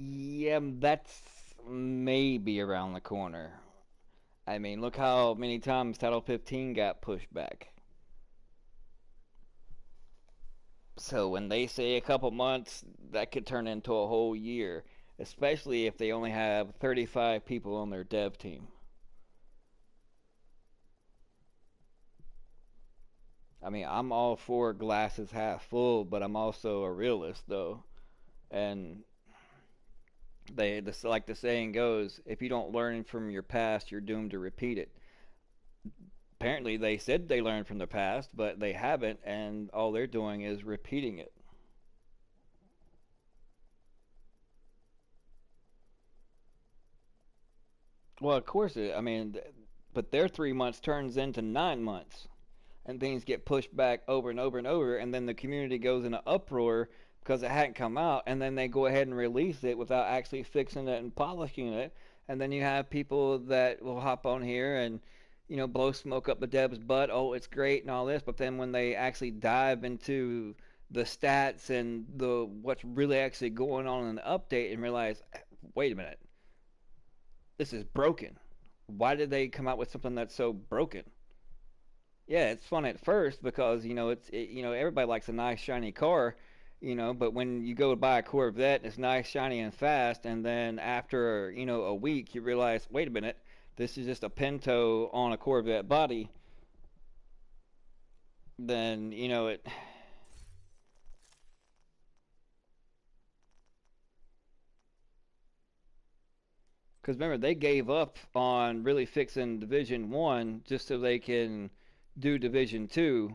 Yeah, that's maybe around the corner. I mean, look how many times Title 15 got pushed back. So when they say a couple months, that could turn into a whole year, especially if they only have 35 people on their dev team. I mean, I'm all for glasses half full, but I'm also a realist, though. And like the saying goes, if you don't learn from your past, you're doomed to repeat it. Apparently, they said they learned from the past, but they haven't, and all they're doing is repeating it. Well, of course, I mean, but their 3 months turns into 9 months, and things get pushed back over and over and over, and then the community goes in an uproar because it hadn't come out, and then they go ahead and release it without actually fixing it and polishing it, and then you have people that will hop on here and blow smoke up the dev's butt. Oh, it's great and all this, but then when they actually dive into the stats and the what's really actually going on in the update and realize, wait a minute, this is broken. Why did they come out with something that's so broken? Yeah, it's fun at first because everybody likes a nice shiny car, but when you go buy a Corvette, it's nice, shiny, and fast, and then after a week, you realize, wait a minute, this is just a Pinto on a Corvette body. Then it. Because remember, they gave up on really fixing Division 1 just so they can do Division 2,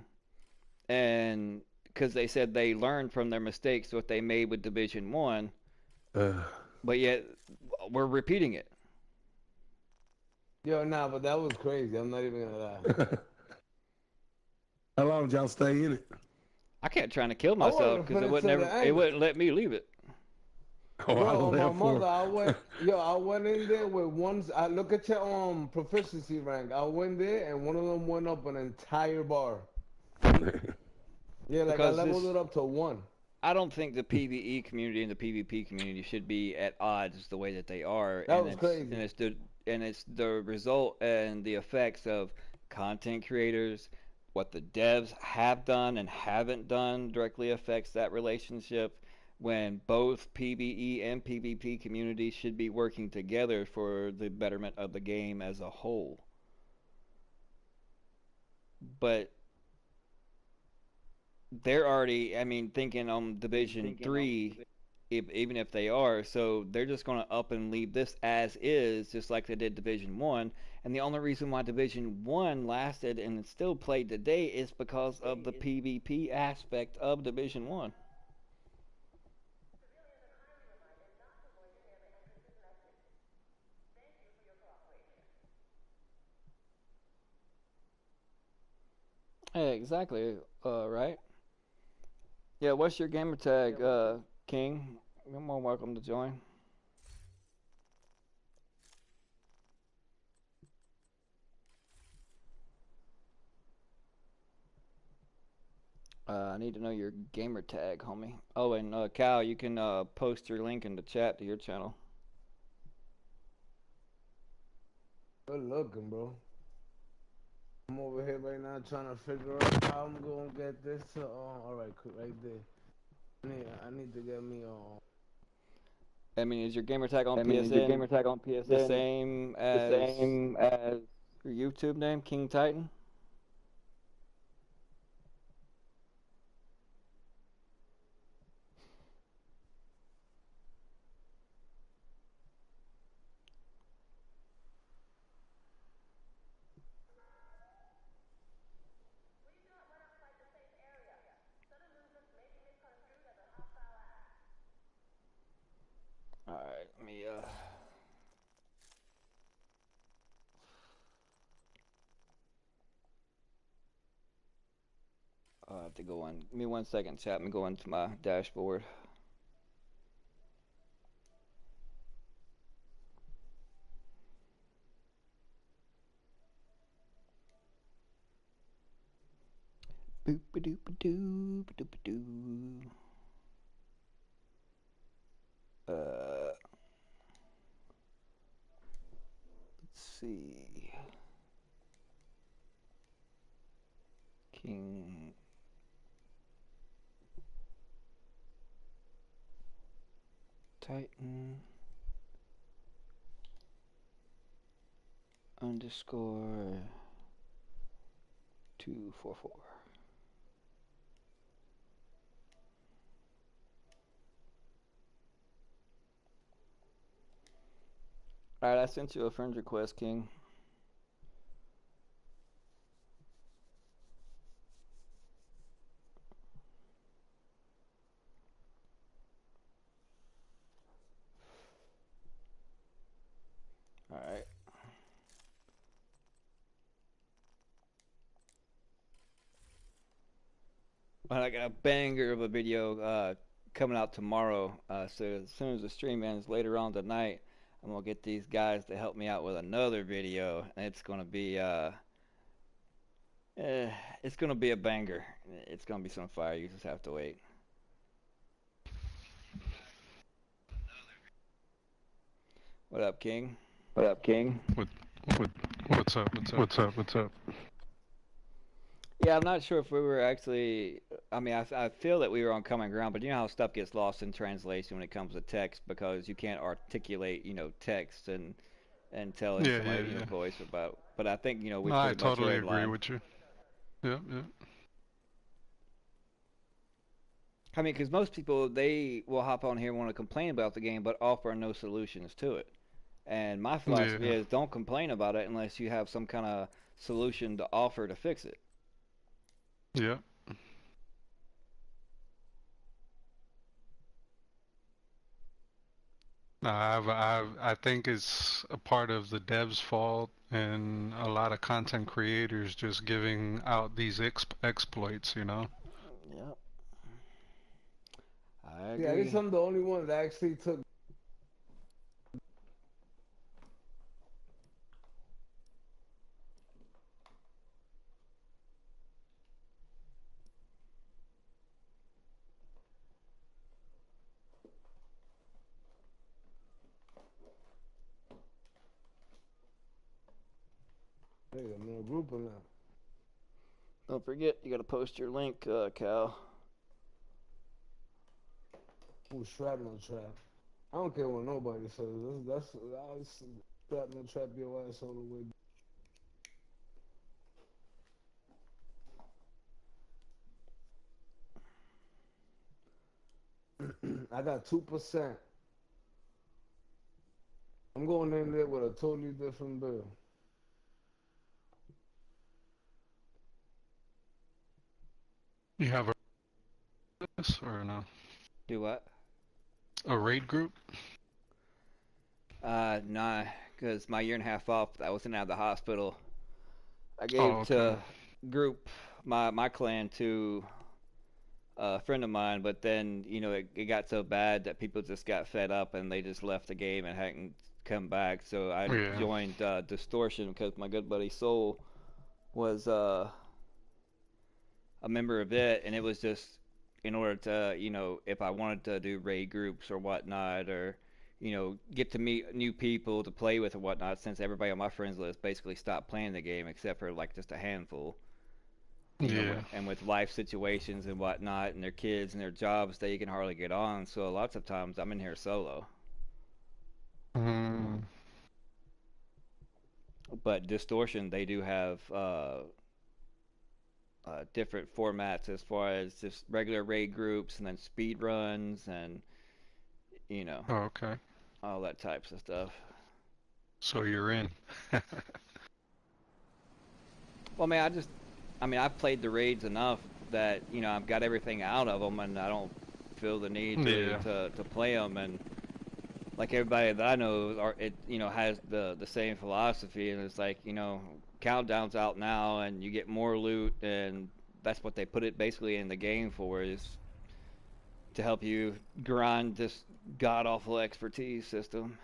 and because they said they learned from their mistakes what they made with Division 1, but yet we're repeating it. Yo, nah, but that was crazy. I'm not even gonna lie. How long did y'all stay in it? I kept trying to kill myself because it wouldn't let me leave it. Oh, bro, my mother, I went in there with one. I look at your proficiency rank. I went there and one of them went up an entire bar. Yeah, like because I leveled it up to 1. I don't think the PvE community and the PvP community should be at odds the way that they are. That was crazy. And it's the result and the effects of content creators, what the devs have done and haven't done directly affects that relationship, when both PvE and PvP communities should be working together for the betterment of the game as a whole. But they're already, thinking on Division 3, even if they are, so they're just going to up and leave this as is, just like they did Division 1. And the only reason why Division 1 lasted and it's still played today is because of the PvP aspect of Division 1. Yeah, exactly, right? Yeah, what's your gamer tag, King? You're more welcome to join. I need to know your gamer tag, homie. Oh, and Cal, you can post your link in the chat to your channel. Good looking, bro. I'm over here right now trying to figure out how I'm gonna get this to all right, right there. I need to get me is your gamer tag on PSN the same as your YouTube name, King Titan? have to go on. Give me 1 second, chat. Let me go into my dashboard. Boop a doop a doo, ba doop a doo. Let's see. King. Titan. Underscore 244. Alright, I sent you a friend request, King. Alright. I got a banger of a video coming out tomorrow. So as soon as the stream ends later on tonight, I'm gonna get these guys to help me out with another video, and it's gonna be a banger. It's gonna be some fire. You just have to wait. What up, King? What up, King? What's up? Yeah, I'm not sure if we were actually. I mean, I feel that we were on common ground, but you know how stuff gets lost in translation when it comes to text because you can't articulate, text and tell in somebody's voice about. But I think we pretty much I totally agree line. with you. Yeah. I mean, because most people they will hop on here and want to complain about the game, but offer no solutions to it. And my philosophy is don't complain about it unless you have some kind of solution to offer to fix it. Yeah. I think it's a part of the devs' fault and a lot of content creators just giving out these exploits, Yep. I agree. Yeah, I guess I'm the only one that actually took. Hey, I'm in a group now. Don't forget, you gotta post your link, Cal. Ooh, shrapnel trap. I don't care what nobody says. That's shrapnel trap your ass all the way. I got 2%. I'm going in there with a totally different bill. You have a or no? Do what? A raid group? Nah, because my year and a half off, I wasn't out of the hospital. I gave to group my clan to a friend of mine, but then it got so bad that people just got fed up and they just left the game and hadn't come back. So I joined Distortion because my good buddy Soul was a member of it, and it was just in order to if I wanted to do raid groups or whatnot, or get to meet new people to play with or whatnot, since everybody on my friends list basically stopped playing the game except for like just a handful. And with life situations and whatnot, and their kids and their jobs, they can hardly get on. So lots of times I'm in here solo. But Distortion, they do have different formats as far as just regular raid groups and then speed runs and all that types of stuff. So you're in. Well, I've played the raids enough that I've got everything out of them, and I don't feel the need to play them. And like everybody that I know has the same philosophy, and it's like countdown's out now, and you get more loot and that's what they put it basically in the game for, is to help you grind this god-awful expertise system.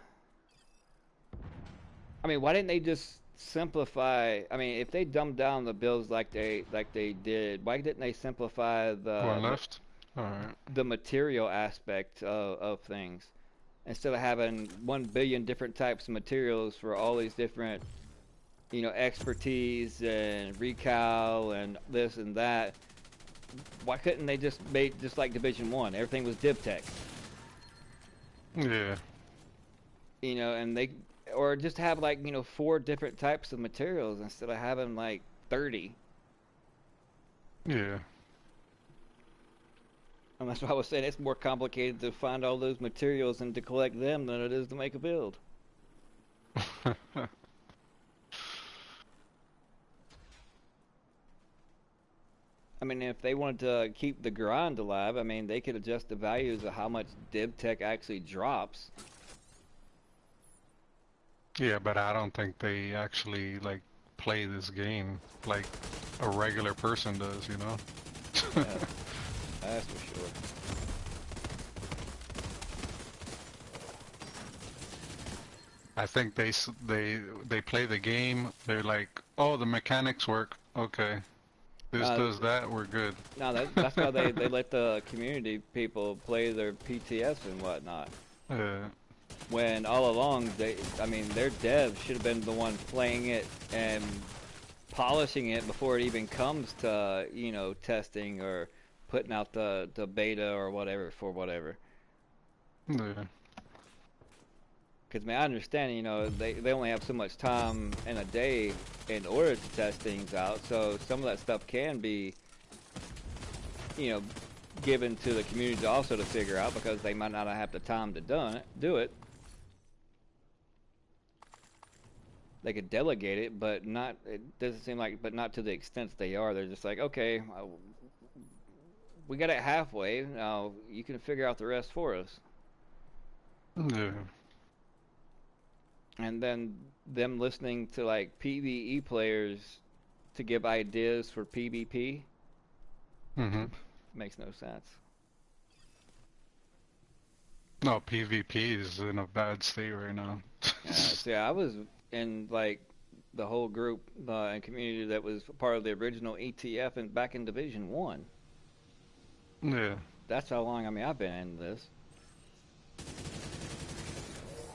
I mean, why didn't they just simplify? I mean, if they dumbed down the builds like they did, why didn't they simplify One left. All right. the material aspect of things, instead of having 1 billion different types of materials for all these different, you know, expertise and recal and this and that? Why couldn't they just make just like Division 1? Everything was div tech. Yeah. You know, and they, or just have like, you know, 4 different types of materials instead of having like 30. Yeah. And that's why I was saying it's more complicated to find all those materials and to collect them than it is to make a build. I mean, if they wanted to keep the grind alive, I mean, they could adjust the values of how much div tech actually drops. Yeah, but I don't think they actually like play this game like a regular person does, you know? Yeah, that's for sure. I think they play the game. They're like, oh, the mechanics work. Okay, this does that. We're good. No, that's why they let the community people play their PTS and whatnot. When all along I mean, their devs should have been the one playing it and polishing it before it even comes to, you know, testing or putting out the beta or whatever for whatever. Yeah. Because, man, I understand, you know, they only have so much time in a day in order to test things out, so some of that stuff can be, you know, given to the community also to figure out, because they might not have the time to do it. They could delegate it, but not, it doesn't seem like, but not to the extent they are. They're just like, okay, we got it halfway, now you can figure out the rest for us. Yeah. And then them listening to like PvE players to give ideas for PvP makes no sense. No, PvP is in a bad state right now. See, I was in like the whole group and community that was part of the original ETF and back in Division 1. Yeah. That's how long, I mean, I've been in this.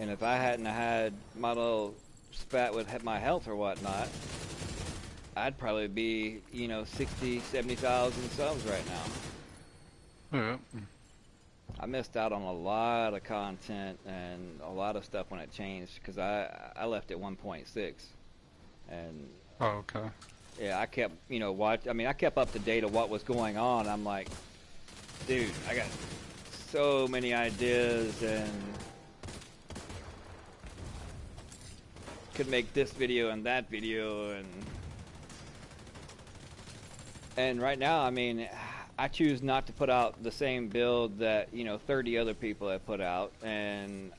And if I hadn't had my little spat with my health or whatnot, I'd probably be, you know, 60, 70,000 subs right now. Yeah. I missed out on a lot of content and a lot of stuff when it changed, because I left at 1.6. And oh, okay. Yeah, I kept, you know, I kept up to date of what was going on. I'm like, dude, I got so many ideas and could make this video and that video, and right now, I mean, I choose not to put out the same build that, you know, 30 other people have put out, and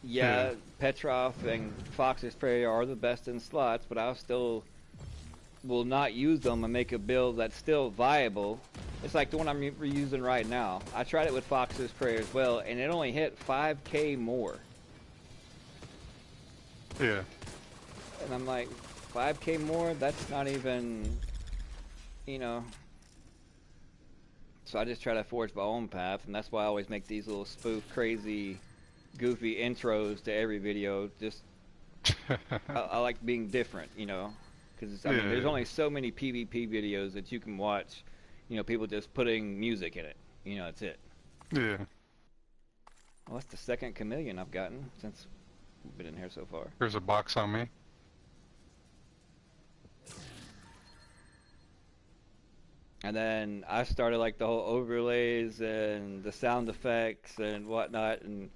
yeah, Petrov and Fox's Prey are the best in slots, but I still will not use them and make a build that's still viable. It's like the one I'm reusing right now. I tried it with Fox's Prey as well, and it only hit 5k more. Yeah. And I'm like, 5k more? That's not even, you know. So I just try to forge my own path, and that's why I always make these little spoof, crazy, goofy intros to every video. Just, I like being different, you know. Because, I mean, there's only so many PvP videos that you can watch, you know, people just putting music in it. You know, that's it. Yeah. Well, that's the second chameleon I've gotten since we've been in here so far. There's a box on me. And then I started like the whole overlays and the sound effects and whatnot, and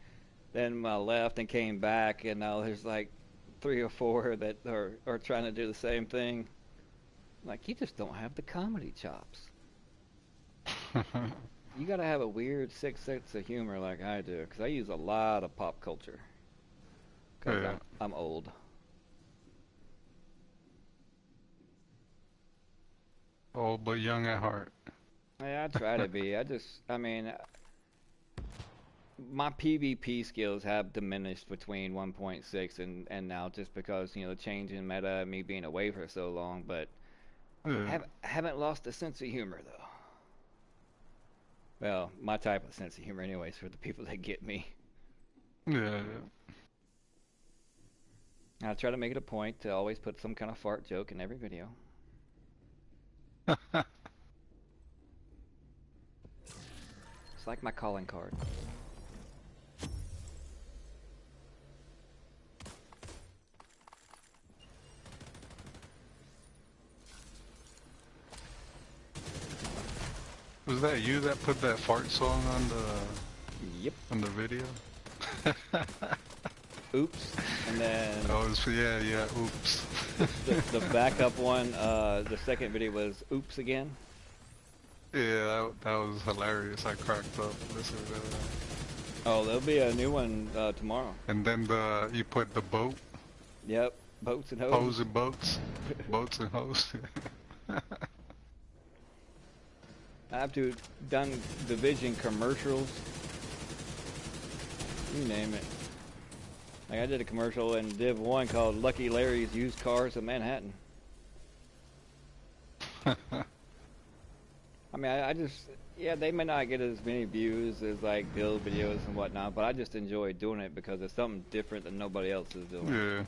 then I left and came back, and now there's like 3 or 4 that are trying to do the same thing. Like, you just don't have the comedy chops. You gotta have a weird sixth sense of humor like I do, because I use a lot of pop culture. Because I'm old. Old but young at heart. Yeah, I try to be. I mean, my PvP skills have diminished between 1.6 and now, just because, you know, the change in meta and me being away for so long, but haven't lost a sense of humor though. Well, my type of sense of humor anyways, for the people that get me. Yeah. I try to make it a point to always put some kind of fart joke in every video. It's like my calling card. Was that you that put that fart song on the video? Oops. And then yeah, oops. the backup one, the second video was oops again. Yeah, that was hilarious. I cracked up listening to that. Oh, there'll be a new one tomorrow. And then you put the boat. Yep, boats and hoes. Hoes and boats. Boats and hoes. I've done Division commercials. You name it. Like, I did a commercial in Div 1 called Lucky Larry's Used Cars of Manhattan. I mean, I just, yeah, they may not get as many views as like build videos and whatnot, but I just enjoy doing it because it's something different that nobody else is doing. Yeah.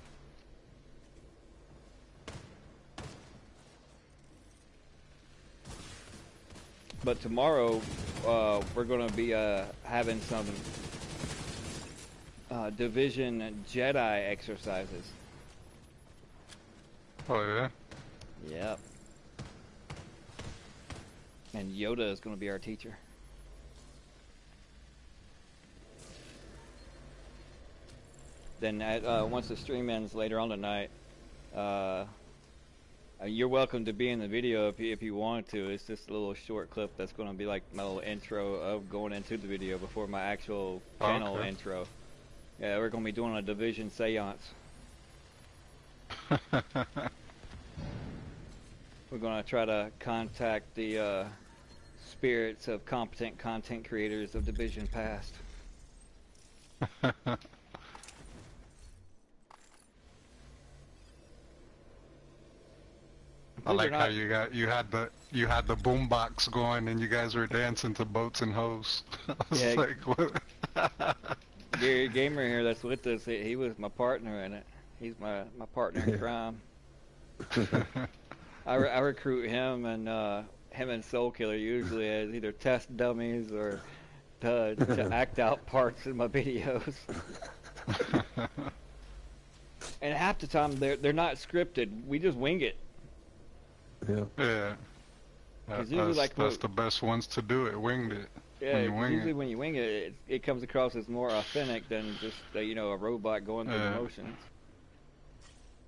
But tomorrow, we're going to be having some Division Jedi exercises. Oh, yeah? Yep. And Yoda is going to be our teacher. Then once the stream ends later on tonight, you're welcome to be in the video if you want to. It's just a little short clip that's going to be like my little intro of going into the video before my actual channel intro. Yeah, we're going to be doing a Division seance. We're going to try to contact the spirits of competent content creators of Division past. I like how you had the boombox going and you guys were dancing to boats and hoes. I was like, what? Gary Gamer here that's with us, he was my partner in it. He's my partner in crime. I recruit him and Soul Killer usually as either test dummies or to act out parts in my videos. And half the time they're not scripted. We just wing it. Yeah. Yeah. That's the best ones to do it. Winged it. Yeah, usually when you wing it, it comes across as more authentic than just a robot going through the motions.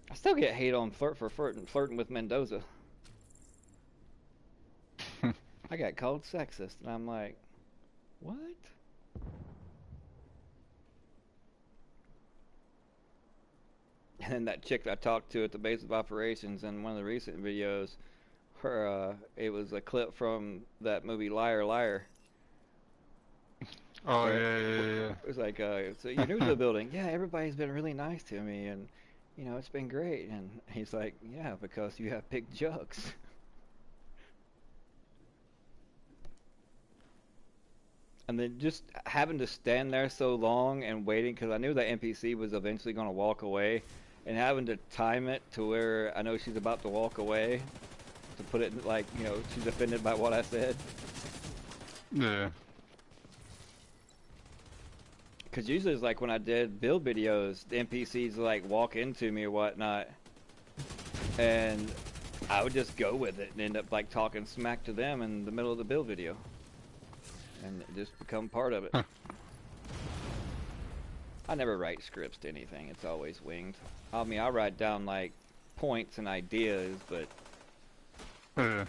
I still get hate on flirting with Mendoza. I got called sexist, and I'm like, what? And then that chick that I talked to at the base of operations in one of the recent videos, it was a clip from that movie Liar Liar. Oh, yeah. It was like, so you're new to the building. Yeah, everybody's been really nice to me, and, it's been great. And he's like, yeah, because you have big jugs. And then just having to stand there so long and waiting, because I knew that NPC was eventually going to walk away, and having to time it to where I know she's about to walk away, to put it like, she's offended by what I said. Yeah. Because usually it's like when I did build videos, the NPCs like walk into me or whatnot, and I would just go with it and end up like talking smack to them in the middle of the build video. And just become part of it. Huh. I never write scripts to anything. It's always winged. I mean, I write down like points and ideas, but but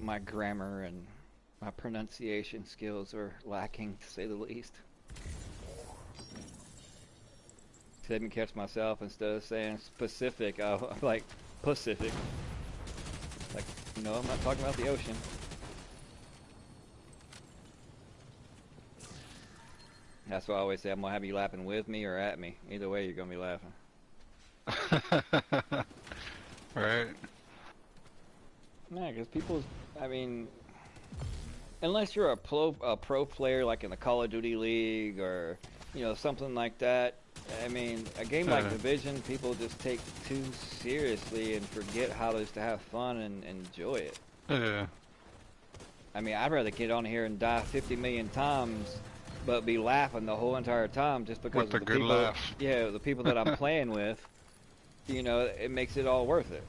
my grammar and my pronunciation skills are lacking, to say the least. didn't catch myself. Instead of saying specific, I'm like Pacific. Like, no, I'm not talking about the ocean. That's why I always say I'm gonna have you laughing with me or at me. Either way, you're gonna be laughing. Right. Yeah, because people's, I mean, unless you're a pro player like in the Call of Duty League or, you know, something like that. I mean, a game like Division, people just take too seriously and forget how just to have fun and enjoy it. Yeah. I mean, I'd rather get on here and die 50 million times, but be laughing the whole entire time just because With of a the good people. laugh. Yeah, the people that I'm playing with. You know, it makes it all worth it.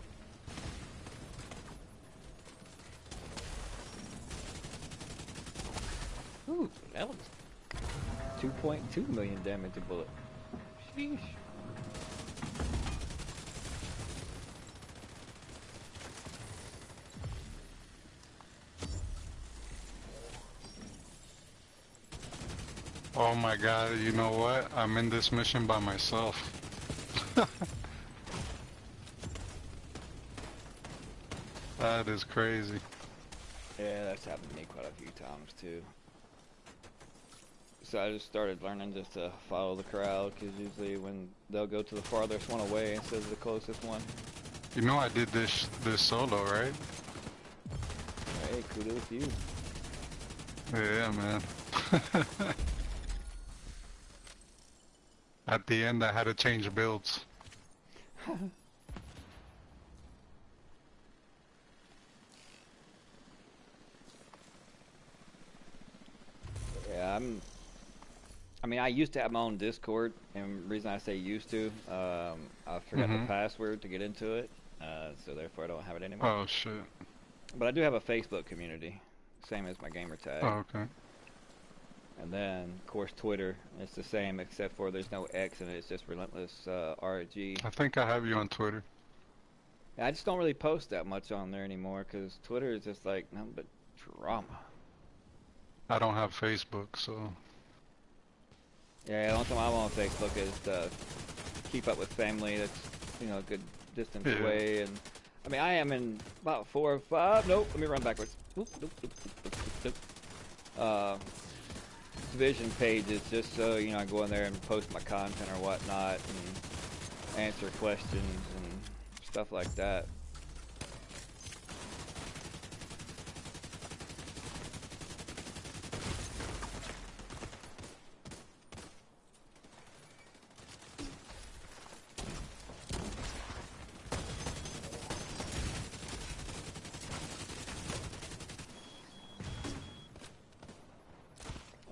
Ooh, that was 2.2 million damage a bullet. Sheesh. Oh my god, you know what? I'm in this mission by myself. That is crazy. Yeah, that's happened to me quite a few times too. So I just started learning just to follow the crowd, because usually when they'll go to the farthest one away instead of the closest one. You know I did this solo, right? Hey, kudos to you. Yeah, man. At the end, I had to change builds. Yeah, I mean, I used to have my own Discord, and the reason I say used to, I forgot the password to get into it, so therefore I don't have it anymore. Oh, shit. But I do have a Facebook community, same as my gamer tag. Oh, okay. And then, of course, Twitter, it's the same, except for there's no X in it, it's just RELENTLESSxRG. I think I have you on Twitter. I just don't really post that much on there anymore, because Twitter is just like nothing but drama. I don't have Facebook, so... Yeah, the only time I'm on Facebook is to keep up with family that's, you know, a good distance away. And I mean, I am in about 4 or 5. Nope, let me run backwards. Oop, oop, oop, oop, oop, oop. Division pages, just so, you know, I go in there and post my content or whatnot and answer questions and stuff like that.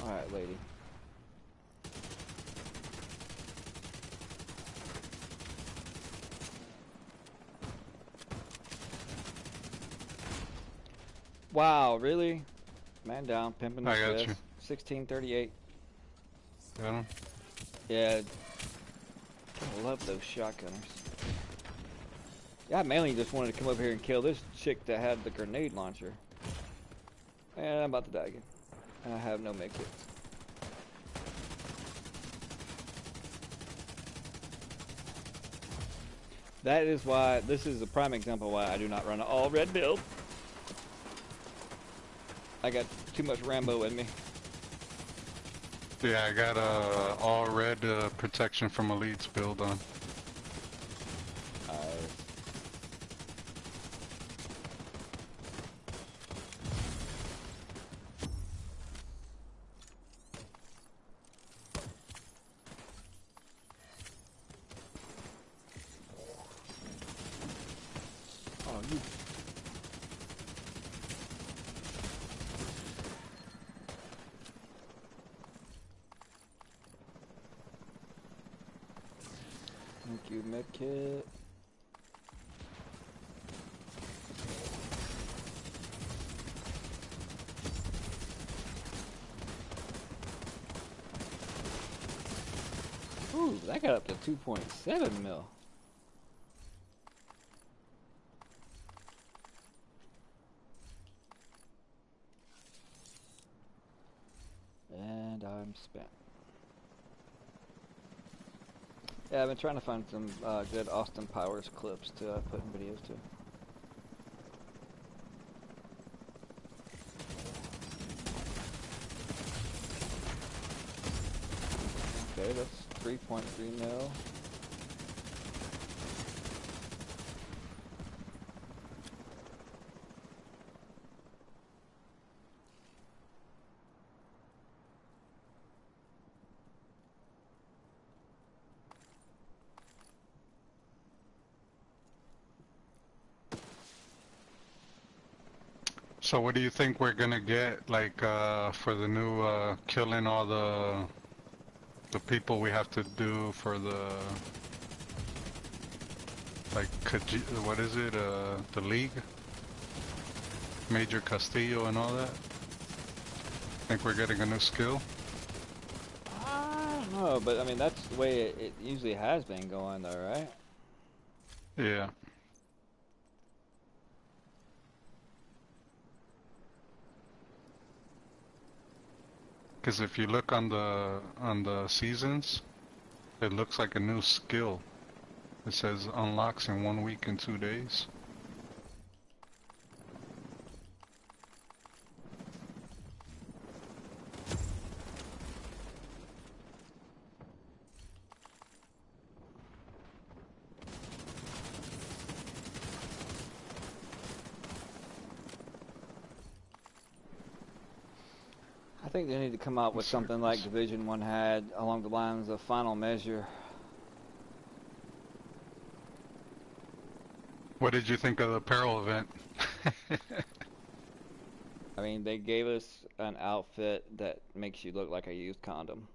Alright, lady. Wow, really? Man down, pimping the I got chest. you. 1638. Got him? Yeah. I love those shotgunners. Yeah, I mainly just wanted to come over here and kill this chick that had the grenade launcher. And I'm about to die again. And I have no med kits. That is why, this is a prime example why I do not run an all red build. I got too much Rambo in me. Yeah, I got all red protection from elites build on. Oh, you. Thank you, medkit. Ooh, that got up to 2.7 mil. And I'm spent. Yeah, I've been trying to find some good Austin Powers clips to put in videos too. Okay, that's 3.3 mil. So what do you think we're gonna get, like, for the new, killing all the people we have to do for the, like, what is it, the League? Major Castillo and all that? Think we're getting a new skill? I don't know, but I mean, that's the way it usually has been going though, right? Yeah. Because if you look on the seasons, it looks like a new skill. It says unlocks in 1 week and 2 days. I think they need to come out with something like Division 1 had, along the lines of Final Measure. What did you think of the apparel event? I mean, they gave us an outfit that makes you look like a used condom.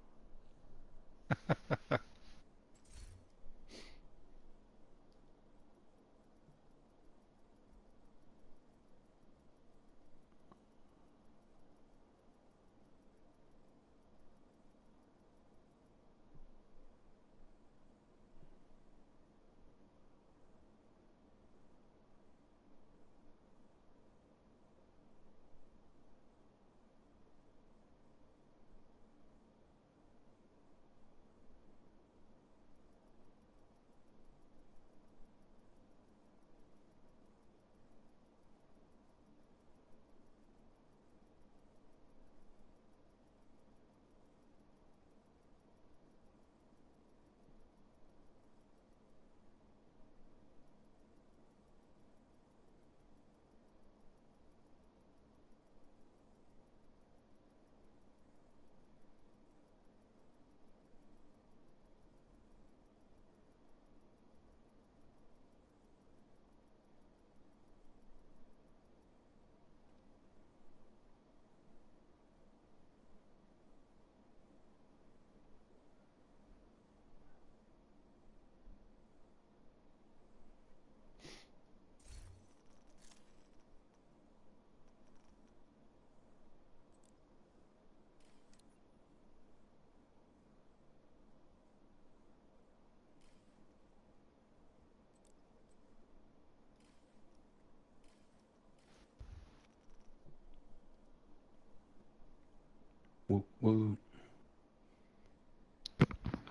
Woo.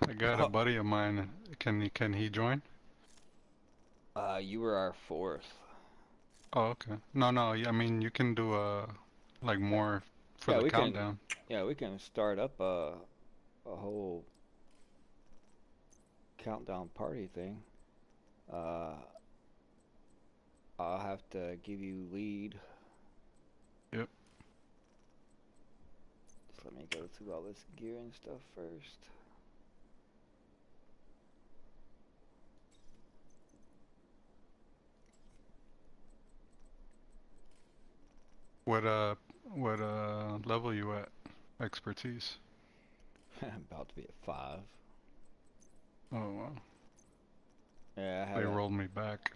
I got a buddy of mine. Can he join? You were our fourth. Oh, okay. No, no. I mean, you can do like more for Yeah, the we can. countdown. Yeah, we can start up a whole countdown party thing. Uh, I'll have to give you lead. Yep. Just let me go through all this gear and stuff first. What level you at? Expertise. I'm about to be at 5. Oh wow. Yeah, They rolled me back.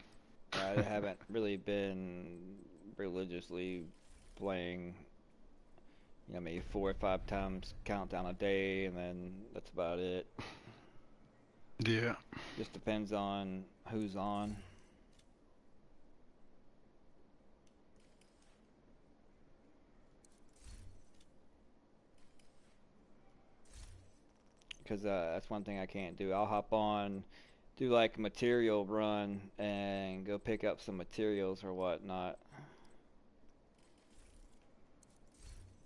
I haven't really been religiously playing, you know, maybe 4 or 5 times countdown a day, and then that's about it. Yeah. Just depends on who's on. because that's one thing I can't do. I'll hop on, do like a material run, and go pick up some materials or whatnot.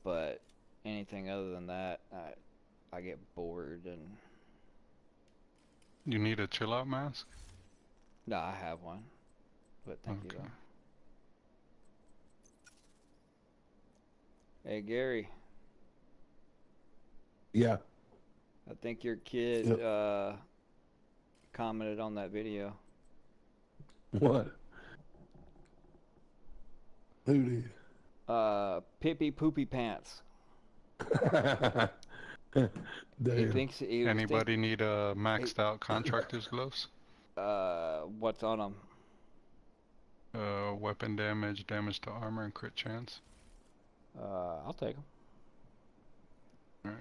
But anything other than that, I get bored and. You need a chill out mask? No, I have one, but thank you though. Hey Gary. Yeah. I think your kid commented on that video. What? Who did? Pippy Poopy Pants. He thinks he Anybody need a maxed out contractor's gloves? What's on them? Weapon damage, damage to armor, and crit chance. I'll take them. Alright.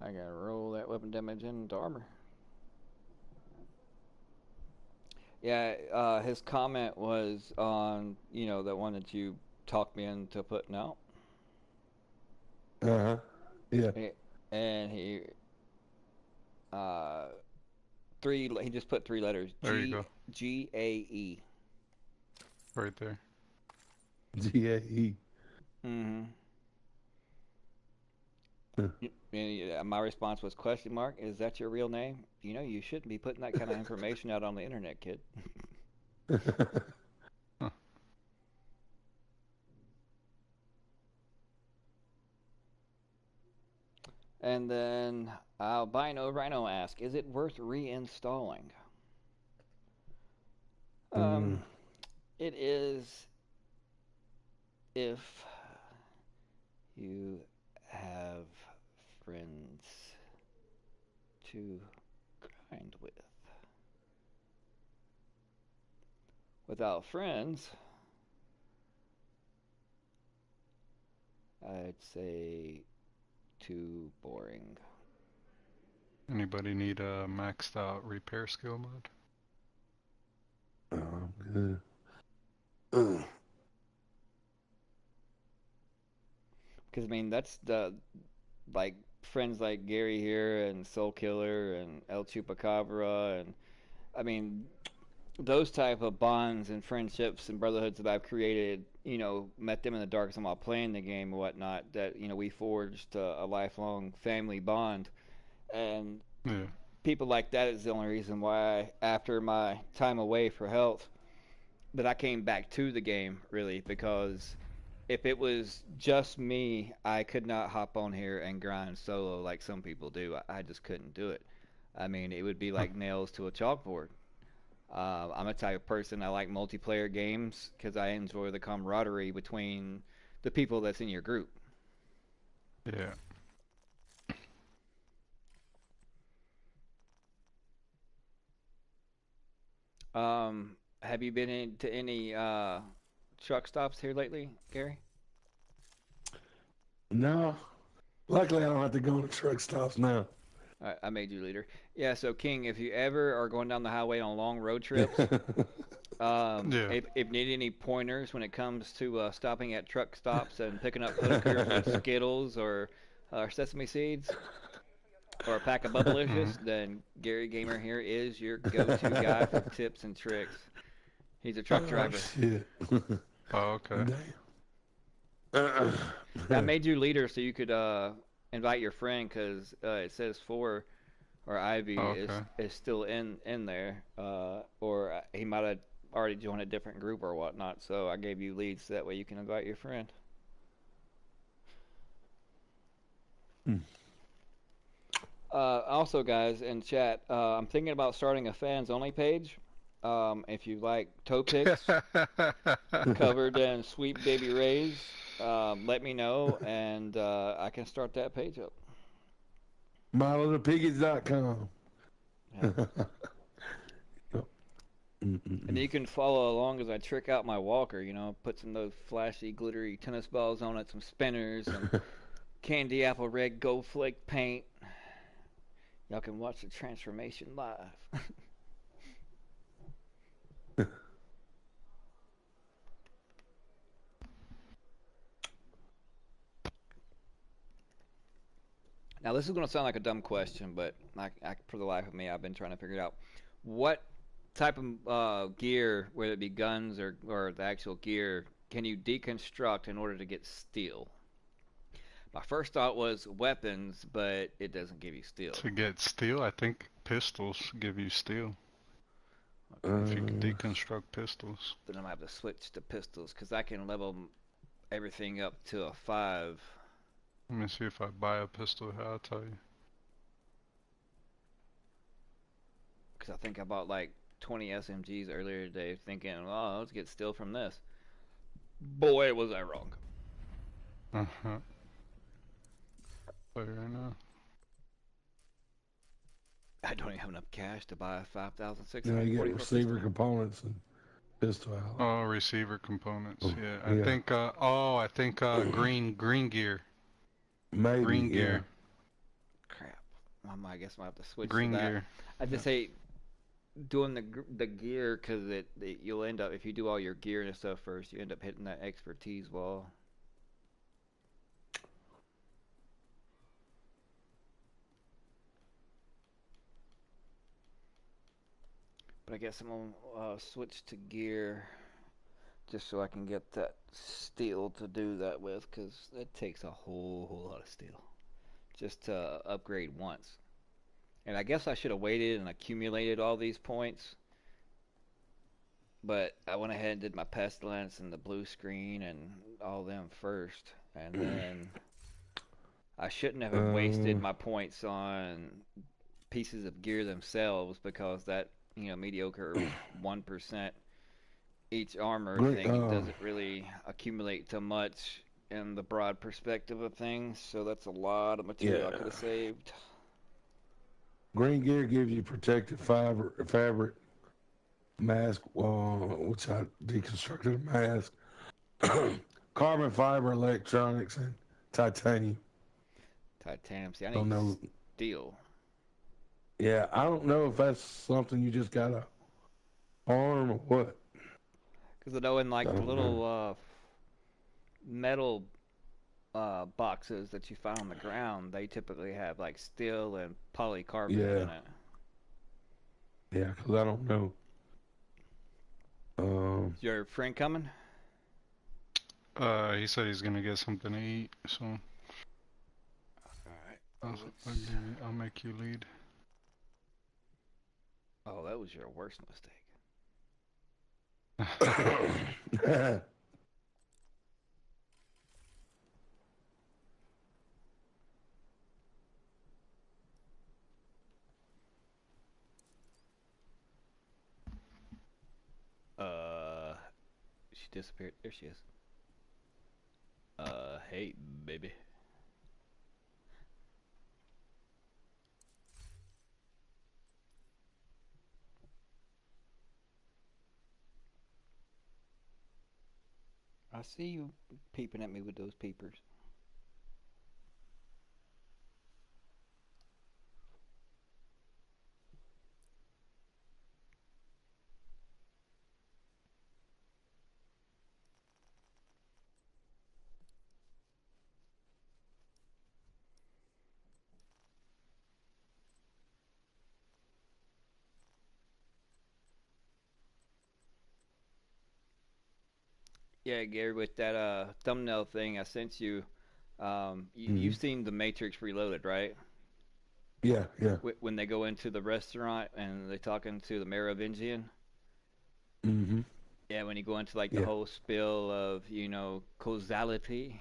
I gotta roll that weapon damage into armor. Yeah, his comment was on, that one that you talked me into putting out. Uh-huh. Yeah. And he just put 3 letters. There you go. GAE. Right there. GAE. Mm-hmm. And my response was question mark, is that your real name? You shouldn't be putting that kind of information out on the internet, kid. Huh. And then Albino Rhino asks, is it worth reinstalling? It is if you have friends to grind with. Without friends, I'd say too boring. Anybody need a maxed out repair skill mod? Oh, good. Because that's the friends like Gary here and Soul Killer and El Chupacabra and those type of bonds and friendships and brotherhoods that I've created, met them in the dark while playing the game and whatnot, that, we forged a lifelong family bond. And people like that is the only reason why, after my time away for health, that I came back to the game, really, because if it was just me, I could not hop on here and grind solo like some people do. I just couldn't do it. It would be like nails to a chalkboard. I'm a type of person, I like multiplayer games because I enjoy the camaraderie between the people that's in your group. Yeah. Have you been into any truck stops here lately, Gary? No. Luckily, I don't have to go to truck stops now. I made you leader. Yeah, so King, if you ever are going down the highway on long road trips, if you need any pointers when it comes to stopping at truck stops and picking up hookers with Skittles or sesame seeds or a pack of Bubblicious, then Gary Gamer here is your go-to guy for tips and tricks. He's a truck driver. Shit. Oh, okay. Damn. I made you leader so you could invite your friend because it says 4 or Ivy is still in there, or he might have already joined a different group or whatnot. So I gave you leads so that way you can invite your friend. Also, guys, in chat, I'm thinking about starting a fans only page. If you like toe picks covered in Sweet Baby Rays, let me know and I can start that page up. MyLittlePiggies.com. Yeah. And you can follow along as I trick out my walker, put some of those flashy, glittery tennis balls on it, some spinners, and candy apple red gold flake paint. Y'all can watch the transformation live. Now, this is going to sound like a dumb question, but for the life of me, I've been trying to figure it out. What type of gear, whether it be guns or the actual gear, can you deconstruct in order to get steel? My first thought was weapons, but it doesn't give you steel. To get steel, I think pistols give you steel. If you can deconstruct pistols. Then I'm going to have to switch to pistols, because I can level everything up to a 5. Let me see if I buy a pistol here, I'll tell you. Because I think I bought like 20 SMGs earlier today thinking, oh, let's get steel from this. Boy, was I wrong. Uh-huh. Play right now. I don't even have enough cash to buy 5,640. You know, you get receiver components and pistol out. Oh, receiver components. Oh, yeah, I think green gear. Maybe green gear. Crap. I guess I'll have to switch green to that. gear. I just hate doing the gear because you'll end up, if you do all your gear and stuff first, you end up hitting that expertise wall. But I guess I'm gonna switch to gear just so I can get that steel to do that with, because it takes a whole lot of steel just to upgrade once. And I guess I should have waited and accumulated all these points, but I went ahead and did my pestilence and the blue screen and all them first, and then I shouldn't have wasted my points on pieces of gear themselves, because that, mediocre 1% each armor thing doesn't really accumulate to much in the broad perspective of things, so that's a lot of material I could have saved. Green gear gives you protective fabric mask, which I deconstructed a mask, carbon fiber, electronics, and titanium. Titanium. See, I need steel. Yeah, I don't know if that's something you just gotta arm or what. Because I know in like the little metal boxes that you find on the ground, they typically have like steel and polycarbonate in it. Yeah, because I don't know. Is your friend coming? He said he's gonna get something to eat, so. Alright. I'll make you lead. Oh, that was your worst mistake. She disappeared. There she is. Hey, baby. I see you peeping at me with those peepers. Yeah, Gary, with that thumbnail thing I sent you, you've seen The Matrix Reloaded, right? Yeah. When they go into the restaurant and they're talking to the Merovingian. Mm-hmm. Yeah, when you go into like the whole spill of, causality.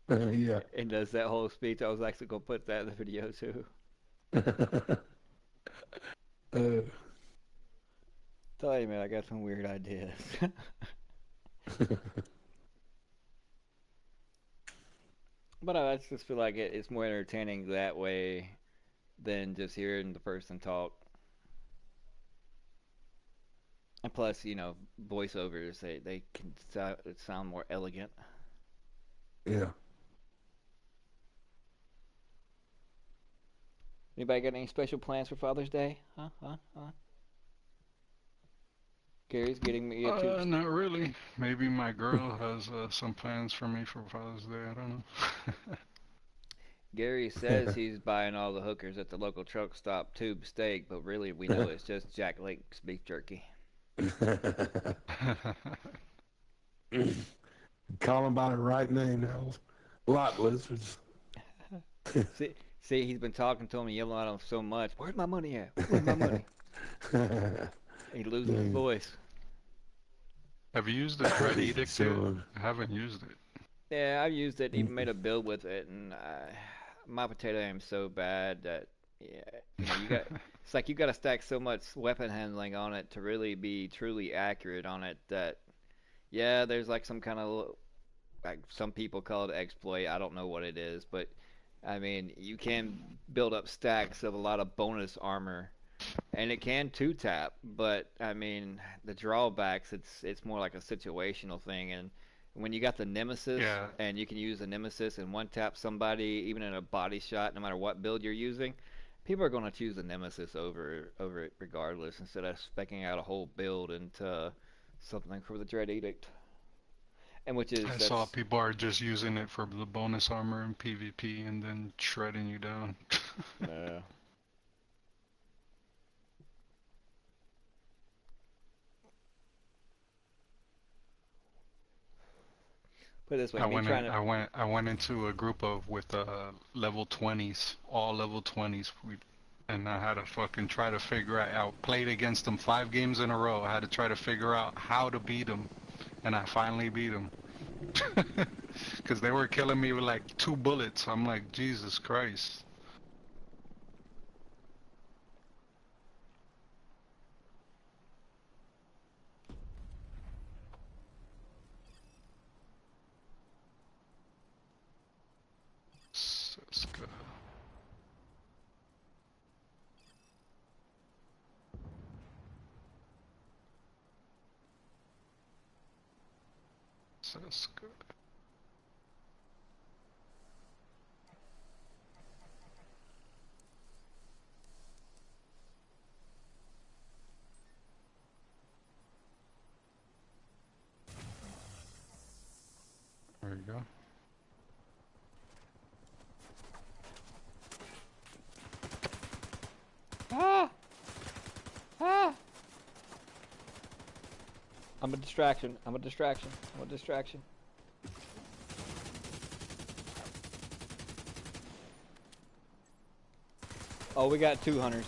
Yeah. And does that whole speech. I was actually going to put that in the video too. Tell you, man, I got some weird ideas. But I just feel like it's more entertaining that way than just hearing the person talk. And plus, voiceovers, they can sound more elegant. Yeah. Anybody got any special plans for Father's Day? Huh? Gary's getting me a Not really. Maybe my girl has some plans for me for Father's Day. I don't know. Gary says he's buying all the hookers at the local truck stop tube steak, but really we know it's just Jack Link's beef jerky. Call him by the right name now. Lot lizards. See, he's been talking to him and yelling at him so much. Where's my money at? Where's my money? He loses his voice. Have you used the Dread Edict yet? I haven't used it. Yeah, I've used it. Even made a build with it, and my potato aim's so bad that you got. It's like you got to stack so much weapon handling on it to really be truly accurate on it. That there's like some kind of like some people call it exploit. I don't know what it is, but I mean you can build up stacks of a lot of bonus armor. And it can two-tap, but I mean the drawbacks. It's more like a situational thing, and when you got the Nemesis, and you can use the Nemesis and one-tap somebody, even in a body shot, no matter what build you're using, people are going to choose the Nemesis over it regardless, instead of specking out a whole build into something for the Dread Edict. And I saw people are just using it for the bonus armor in PvP and then shredding you down. Yeah. Put it this way, I went into a group with level 20s, all level 20s, and I had to fucking try to figure out. Played against them 5 games in a row. I had to try to figure out how to beat them, and I finally beat them. Because they were killing me with like 2 bullets. I'm like, Jesus Christ. Let's go. That's good. There you go. I'm a distraction. I'm a distraction. I'm a distraction. Oh, we got 2 hunters.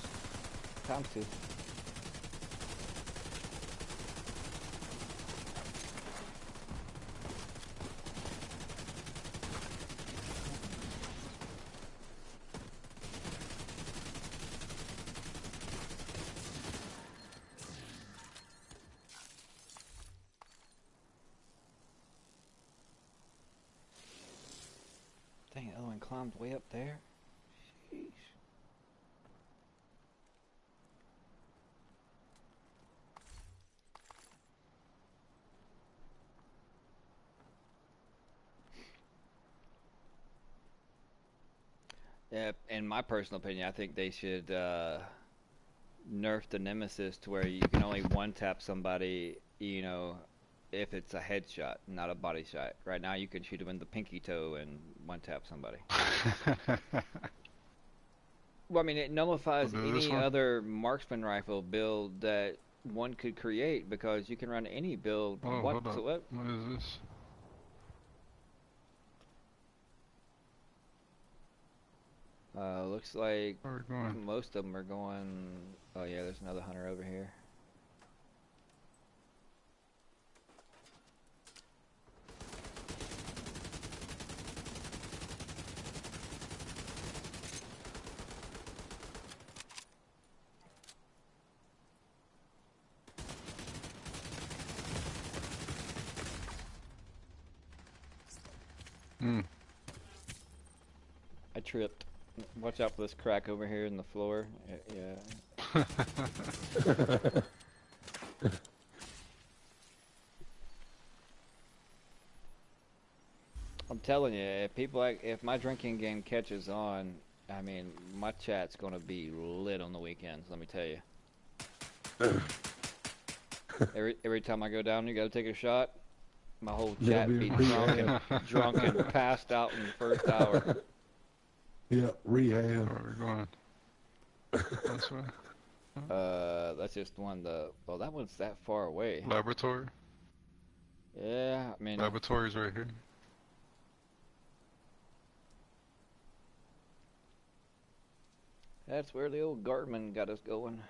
Times 2. Dang, the other one climbed way up there. Sheesh. Yeah, in my personal opinion, I think they should nerf the Nemesis to where you can only one-tap somebody, if it's a headshot, not a body shot. Right now, you can shoot them in the pinky toe and one-tap somebody. Well, I mean, it nullifies any other marksman rifle build that one could create because you can run any build whatsoever. What is this? Looks like most of them are going. Oh yeah, there's another hunter over here. I tripped. Watch out for this crack over here in the floor. Yeah. I'm telling you, if my drinking game catches on, I mean, my chat's gonna be lit on the weekends. Let me tell you. Every time I go down, you gotta take a shot. My whole chat be drunk and passed out in the first hour. Yeah, rehab. Where are we going? That's right. That's just one. Well, that one's that far away. Laboratory. Yeah, I mean. Laboratory's right here. That's where the old Gartman got us going.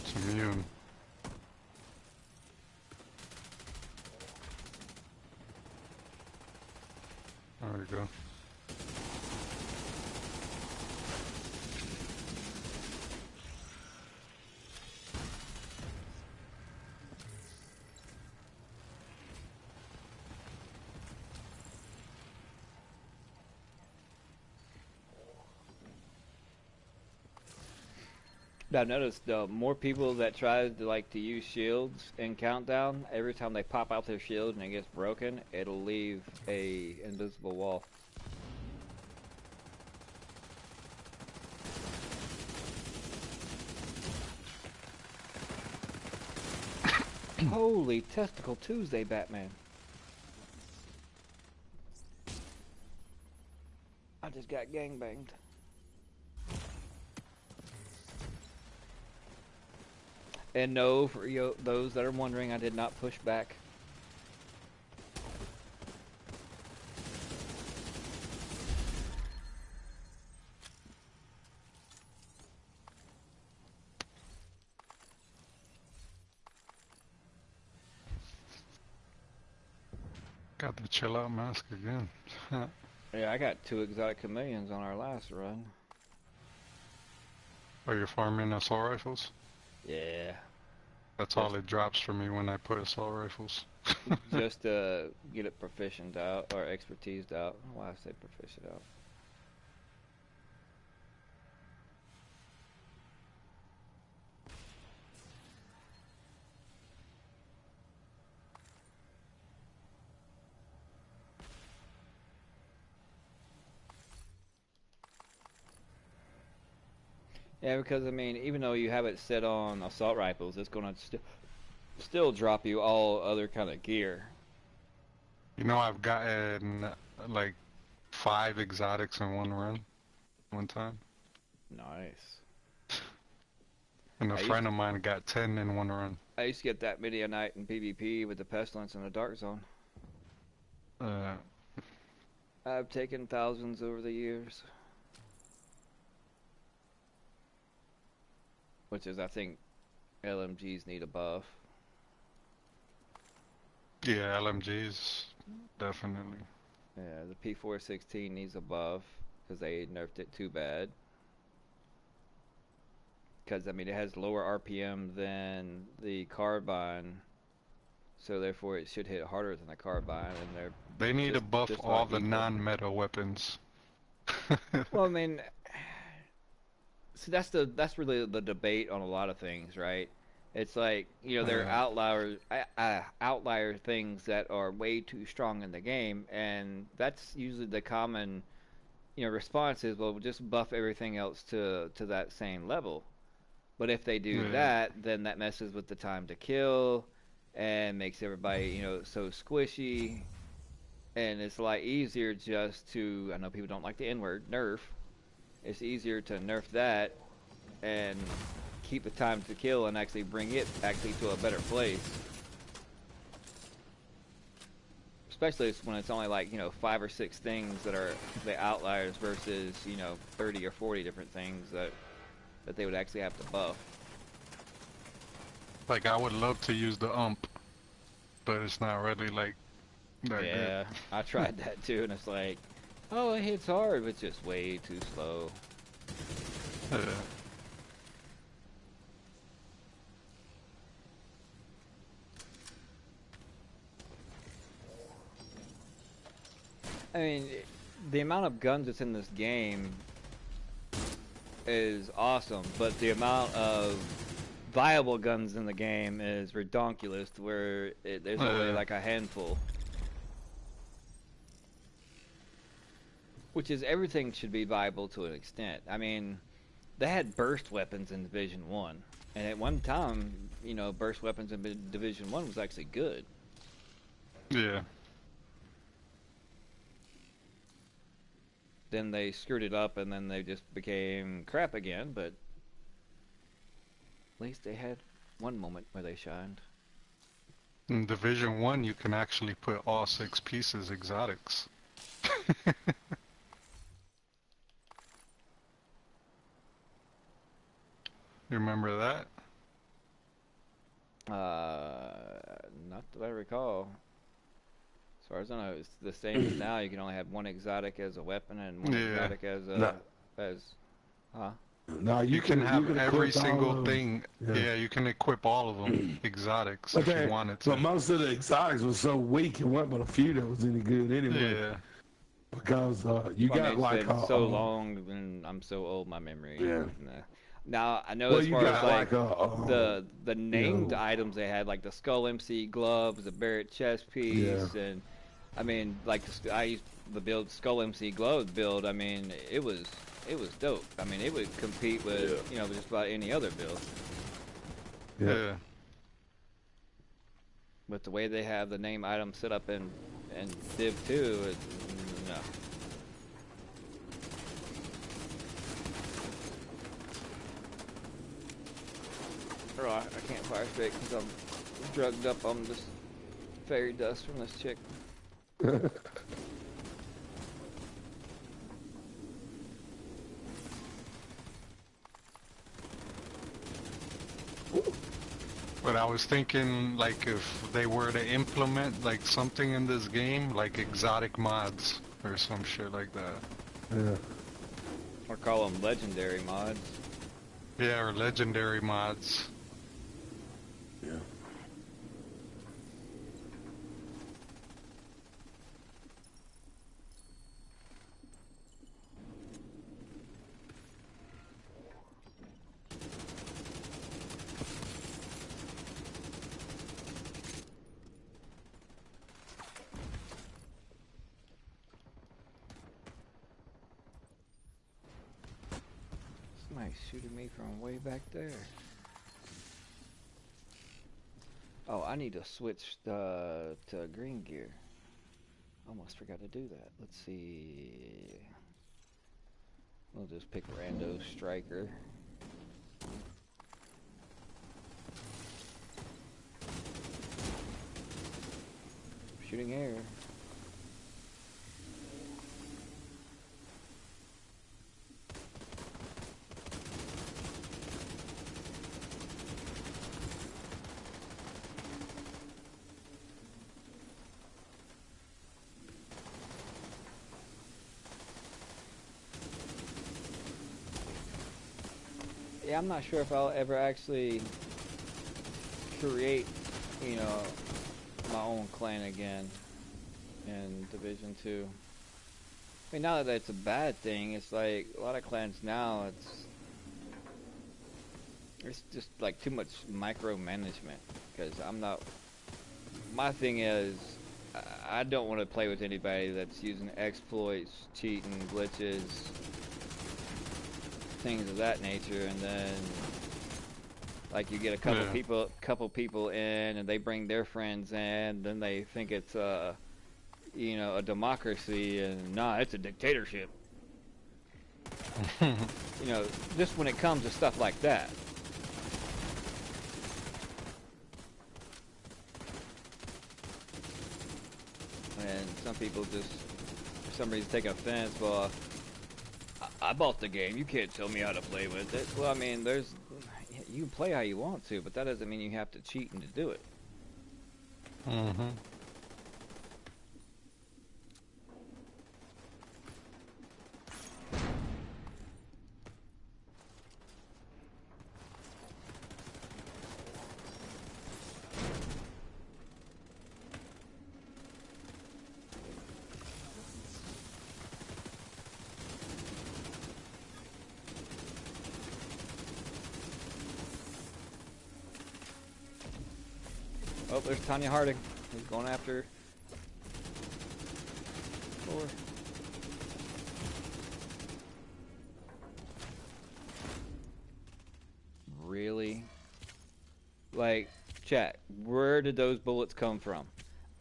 It's immune. There we go. I've noticed more people that try to use shields in Countdown, every time they pop out their shield and it gets broken, it'll leave a invisible wall. Holy Testicle Tuesday, Batman. I just got gangbanged. And no, for those that are wondering, I did not push back. Got the chill out mask again. Yeah, I got 2 exotic chameleons on our last run. Are you farming assault rifles? Yeah. That's all it drops for me when I put assault rifles. Just to get it proficient out, or expertised out. Why I say proficient out. Yeah, because I mean, even though you have it set on assault rifles, it's gonna still drop you all other kind of gear. You know, I've gotten like 5 exotics in one run, one time. Nice. And a friend of mine got 10 in one run. I used to get that many a night in PvP with the pestilence in the dark zone. I've taken thousands over the years. Which is, I think, LMGs need a buff. Yeah, LMGs, definitely. Yeah, the P416 needs a buff because they nerfed it too bad. Because, I mean, it has lower RPM than the carbine, so therefore it should hit harder than the carbine, and they need to buff all the non-meta weapons. Well, I mean, so that's really the debate on a lot of things, right? It's like, you know, there are outlier things that are way too strong in the game, and that's usually the common, you know, response is, well, just buff everything else to that same level. But if they do that, then that messes with the time to kill and makes everybody, you know, so squishy. And it's a lot easier just to, I know people don't like the N-word, nerf. It's easier to nerf that and keep the time to kill and actually bring it actually to a better place. Especially when it's only like, you know, 5 or 6 things that are the outliers versus, you know, 30 or 40 different things that they would actually have to buff. Like, I would love to use the ump, but it's not really like that good. I tried that too, and it's like, Oh, it hits hard, but just way too slow. I mean, the amount of guns that's in this game is awesome, but the amount of viable guns in the game is redonkulous, where there's only like a handful. Which is, everything should be viable to an extent. I mean, they had burst weapons in Division 1, and at one time, you know, burst weapons in Division 1 was actually good. Yeah. Then they screwed it up, and then they just became crap again, but at least they had one moment where they shined. In Division 1, you can actually put all 6 pieces exotics. You remember that? Not that I recall. As far as I know, it's the same as now. You can only have one exotic as a weapon and one exotic as a... No, you can have every single thing. Yeah, you can equip all of them exotics if you wanted to. But most of the exotics was so weak, it wasn't but a few that was any good anyway. Yeah. Because you got like so long, and I'm so old, my memory. Yeah. Now I know as far as like the named items they had, like the Skull MC gloves, the Barrett chest piece, and I mean, like I used the build Skull MC gloves build. I mean, it was dope. I mean, it would compete with you know, just about any other build. Yeah. But the way they have the name item set up in Div 2, no. Oh, I can't fire straight because I'm drugged up on this fairy dust from this chick. But I was thinking, like, if they were to implement, like, something in this game, like exotic mods or some shit like that. Yeah. Or call them legendary mods. Yeah, or legendary mods. Yeah. Somebody's shooting me from way back there. Oh, I need to switch to green gear. Almost forgot to do that. Let's see. We'll just pick Rando Striker. Shooting air. Yeah, I'm not sure if I'll ever actually create, you know, my own clan again in Division 2. I mean, not that that's a bad thing. It's like a lot of clans now, it's just like too much micromanagement. Because I'm not. My thing is, I don't want to play with anybody that's using exploits, cheating, glitches, things of that nature, and then like you get a couple people in, and they bring their friends in, then they think it's you know, a democracy, and nah, it's a dictatorship. You know, just when it comes to stuff like that. And some people just, for some reason, take offense. Well, I bought the game. You can't tell me how to play with it. Well, I mean, you can play how you want to, but that doesn't mean you have to cheat and to do it. Mm-hmm. Oh, there's Tanya Harding. He's going after Thor. Really? Like, chat, where did those bullets come from?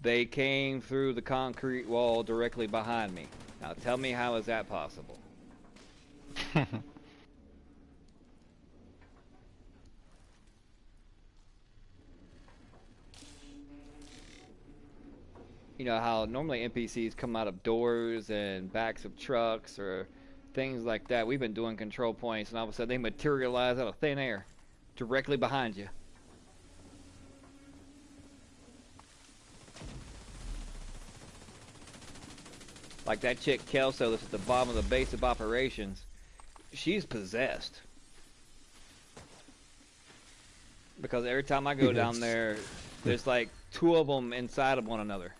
They came through the concrete wall directly behind me. Now tell me, how is that possible? You know how normally NPCs come out of doors and backs of trucks or things like that. We've been doing control points and all of a sudden they materialize out of thin air directly behind you. Like that chick Kelso that's at the bottom of the base of operations. She's possessed. Because every time I go down there, there's like two of them inside of one another.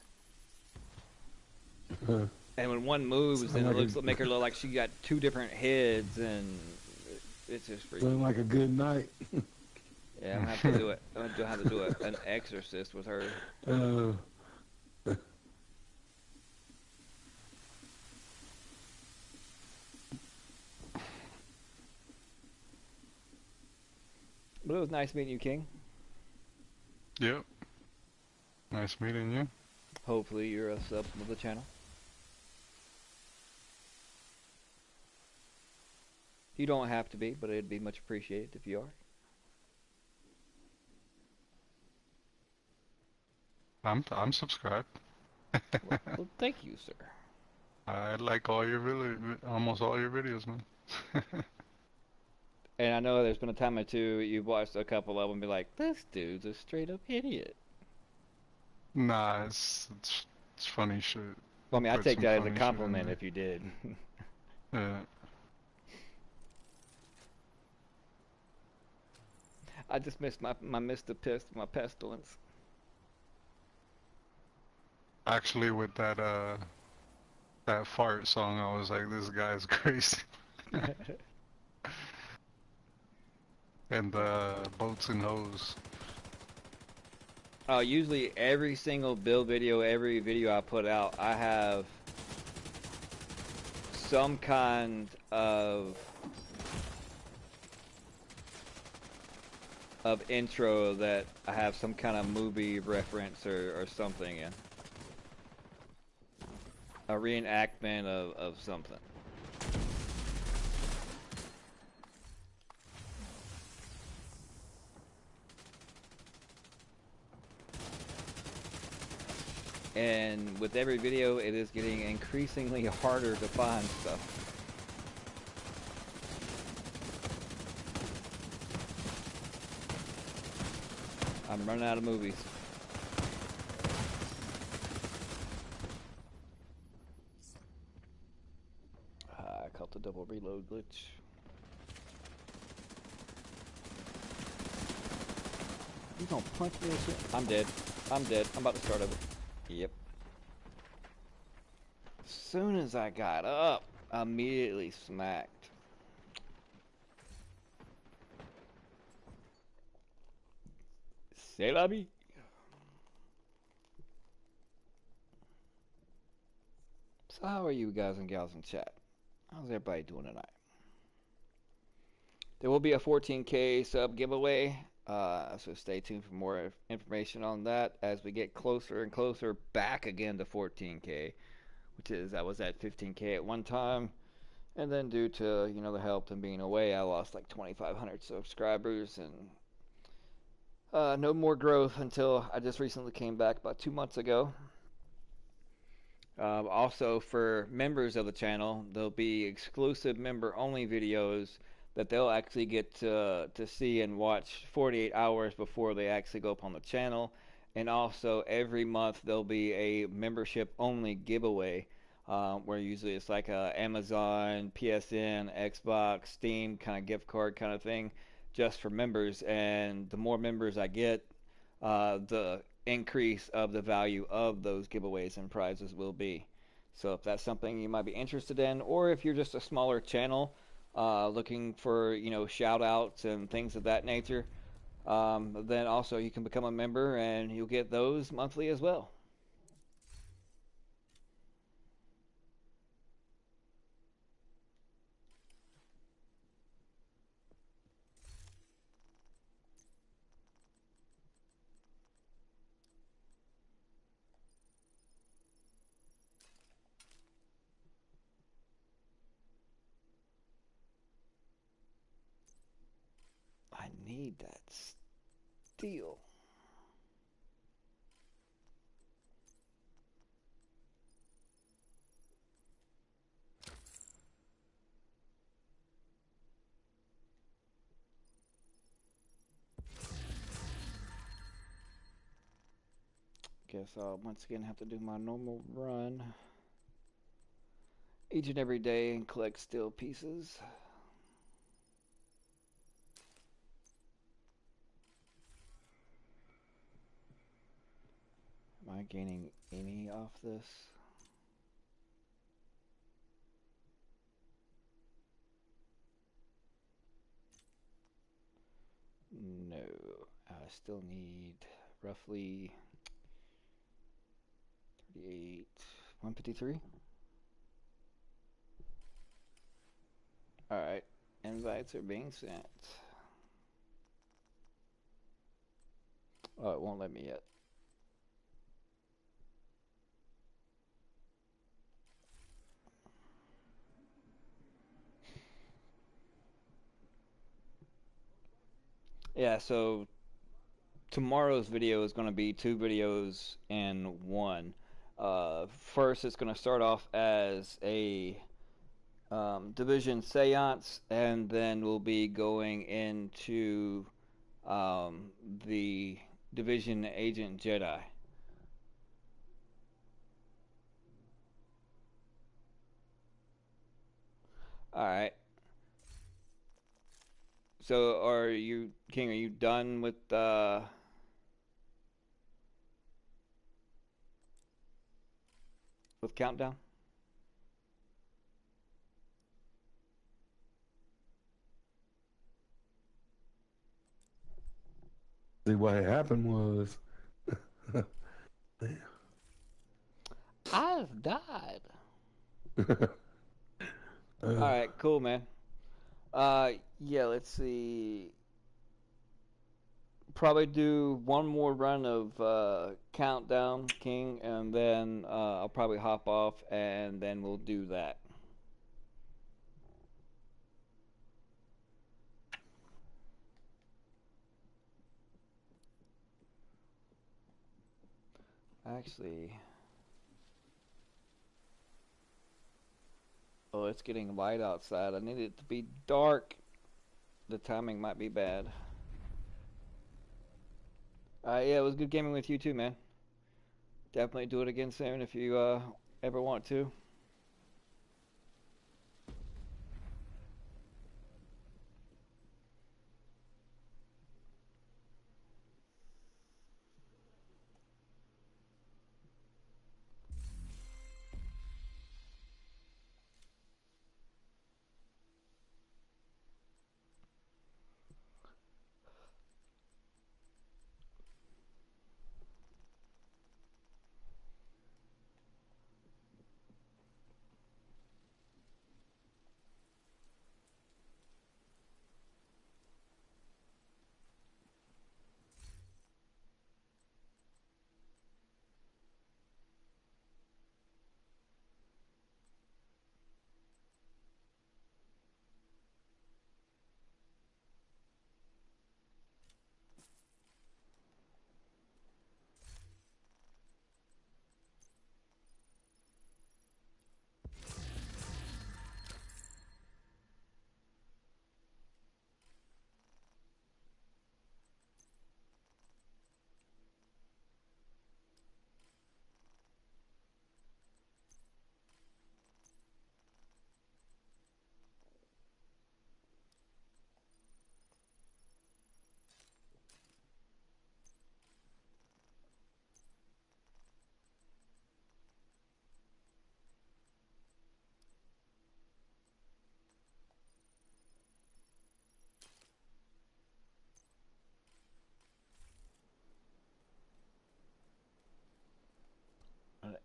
And when one moves, then it looks make her look like she got two different heads, and it's just freaky. Sounds like a good night. Yeah, I'm gonna have to do it. I'm gonna have to do an exorcist with her. But it was nice meeting you, King. Yep. Nice meeting you. Hopefully you're a sub of the channel. You don't have to be, but it'd be much appreciated if you are. I'm subscribed. Well, thank you, sir. I like all your almost all your videos, man. And I know there's been a time or two you've watched a couple of them and be like, this dude's a straight up idiot. Nah, it's funny shit. Well, I mean, I take that as a compliment if you did. Yeah. I just missed my pestilence. Actually, with that fart song, I was like, this guy's crazy. And the boats and hoes. Usually every single build video, every video I put out, I have some kind of intro that I have some kind of movie reference or something in. A reenactment of something. And with every video, it is getting increasingly harder to find stuff. I'm running out of movies. I caught the double reload glitch. You gonna punch me or shit? I'm dead. I'm dead. I'm about to start over. Yep. As soon as I got up, I immediately smacked. C'est la vie. So how are you guys and gals in chat? How's everybody doing tonight? There will be a 14K sub giveaway. So stay tuned for more information on that as we get closer and closer back again to 14K, which is I was at 15K at one time, and then due to the help and being away, I lost like 2,500 subscribers and no more growth until I just recently came back about 2 months ago. Also for members of the channel, there'll be exclusive member-only videos that they'll actually get to see and watch 48 hours before they actually go up on the channel. And also every month there'll be a membership only giveaway where usually it's like a Amazon, PSN, Xbox, Steam kind of gift card kind of thing just for members. And the more members I get, the increase of the value of those giveaways and prizes will be. So if that's something you might be interested in, or if you're just a smaller channel looking for shout outs and things of that nature, Then also you can become a member and you'll get those monthly as well. I need that steel. Guess I'll once again have to do my normal run each and every day and collect steel pieces. Am I gaining any off this? No. I still need roughly 38, 153. Alright, invites are being sent. Oh, it won't let me yet. Yeah, so tomorrow's video is going to be 2 videos in one. First, it's going to start off as a division seance, and then we'll be going into the division agent Jedi. Alright. So are you, King, are you done with countdown? See, what happened was, I've died. Alright, cool, man. Yeah, let's see. Probably do one more run of countdown, King, and then I'll probably hop off, and then we'll do that. Actually, oh, it's getting light outside. I need it to be dark. The timing might be bad. Yeah, it was good gaming with you too, man. Definitely do it again soon if you ever want to.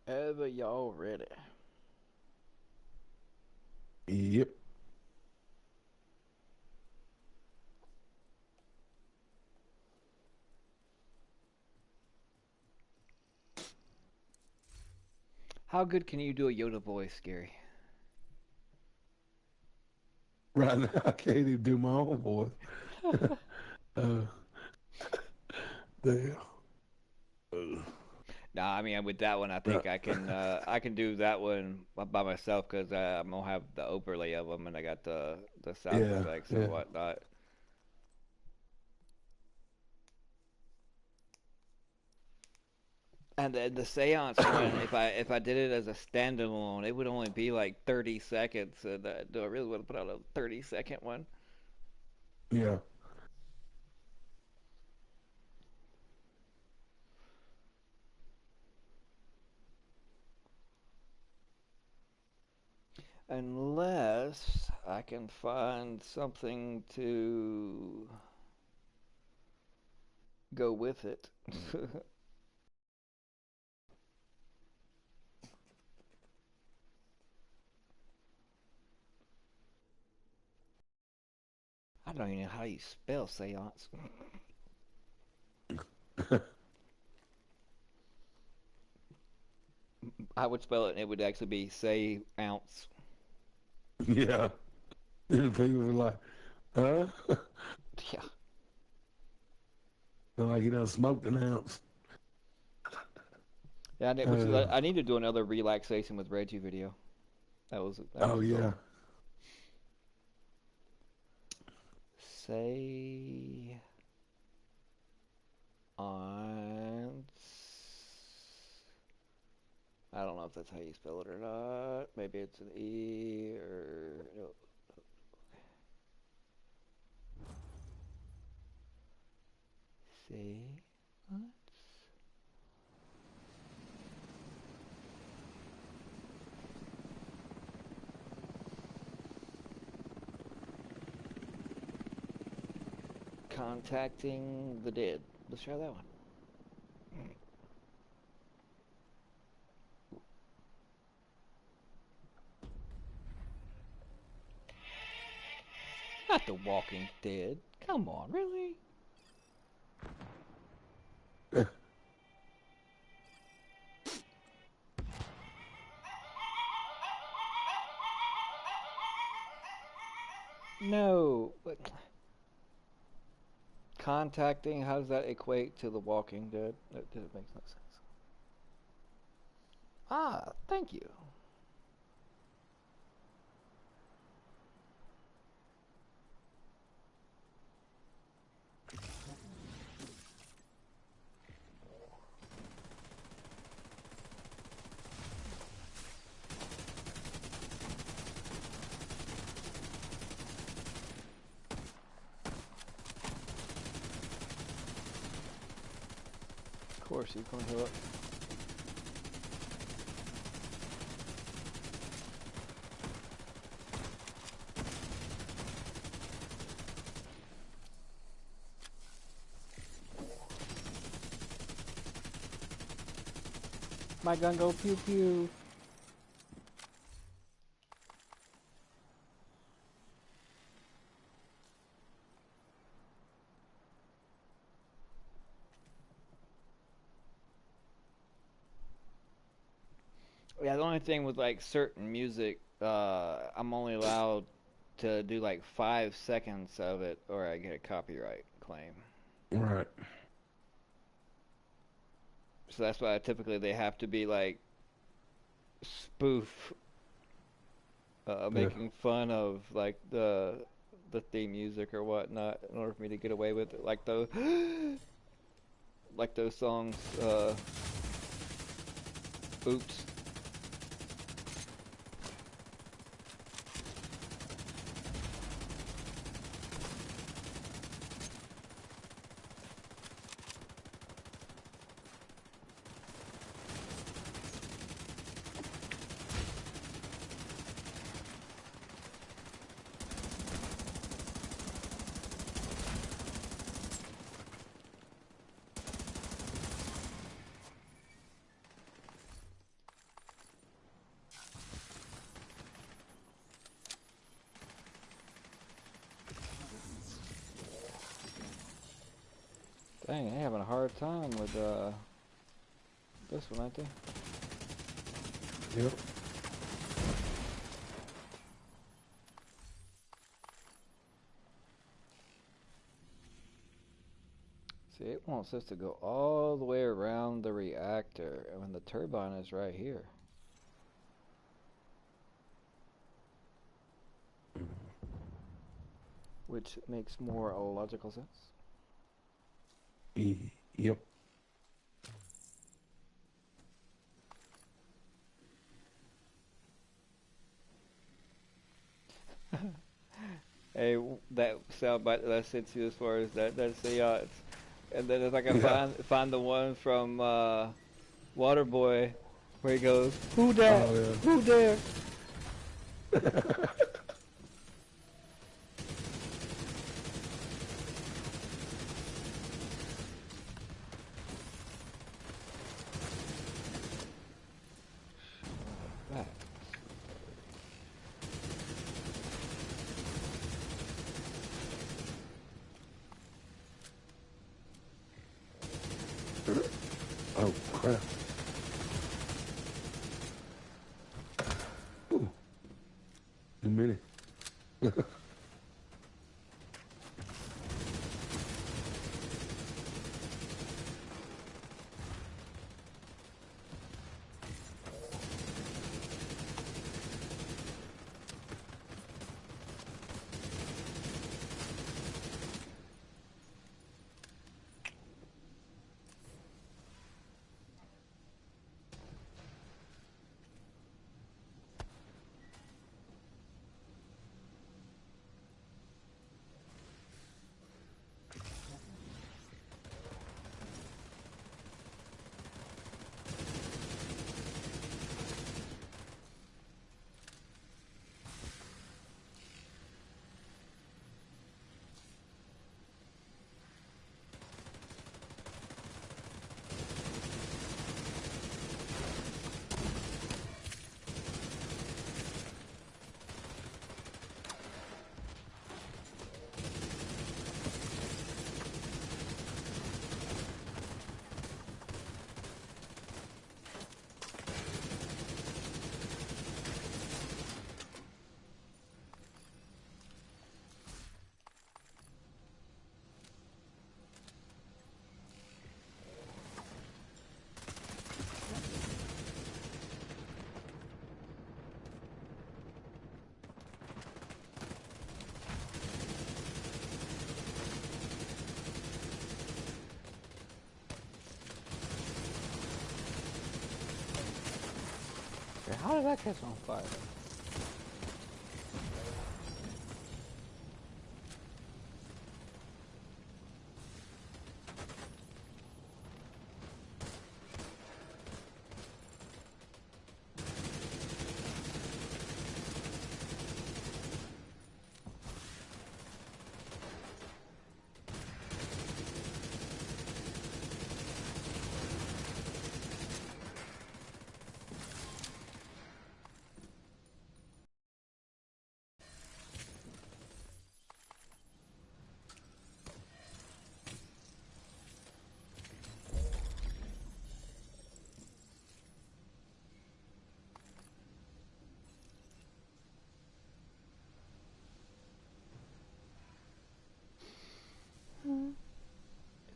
Whenever y'all ready. Yep. How good can you do a Yoda voice, Gary? Right now, I can't even do my own voice. Damn. Nah, I mean with that one, I think I can do that one by myself because I'm gonna have the overlay of them and I got the sound effects and whatnot. And the seance one, if I did it as a standalone, it would only be like 30 seconds. And do I really want to put out a 30-second one? Yeah. Unless I can find something to go with it. I don't even know how you spell seance. I would spell it and it would actually be say ounce. Yeah. People were like, huh? Yeah. They're like, you done smoked an ounce. Yeah, I need to do another relaxation with Reggie video. That was Oh, yeah. Cool. Say on. I don't know if that's how you spell it or not. Maybe it's an E or no. Say what? Contacting the dead. Let's try that one. Not The Walking Dead. Come on, really? No. But contacting, how does that equate to The Walking Dead? That makes no sense. Ah, thank you. Of course, he's going to do it. My gun go pew pew. Yeah, the only thing with like certain music, I'm only allowed to do like 5 seconds of it, or I get a copyright claim. Right. So that's why typically they have to be like spoof, making fun of like the theme music or whatnot in order for me to get away with it. Like those, like those songs. Oops. Dang, they having a hard time with this one, aren't they? Yep. See, it wants us to go all the way around the reactor, and when the turbine is right here. Which makes more logical sense. Yep. Hey, that soundbite that I sent you as far as that's the yachts. And then if I can find the one from Waterboy where he goes, "Who dat? Oh, yeah. Who there?" Oh, crap. Ooh. A minute. How did that catch on fire?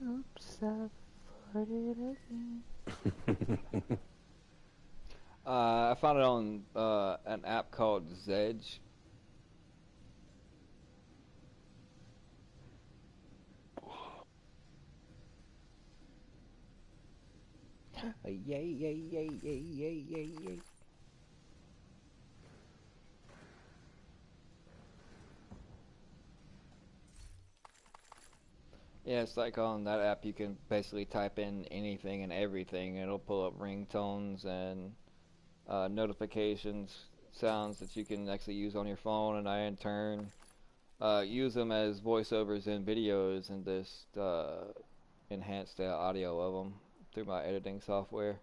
Oops, I farted again. I found it on an app called Zedge. Yay, yay, yay, yay, yay, yay, yay. Yeah, it's like on that app you can basically type in anything and everything, and it'll pull up ringtones and notifications, sounds that you can actually use on your phone, and I in turn use them as voiceovers in videos and just enhance the audio of them through my editing software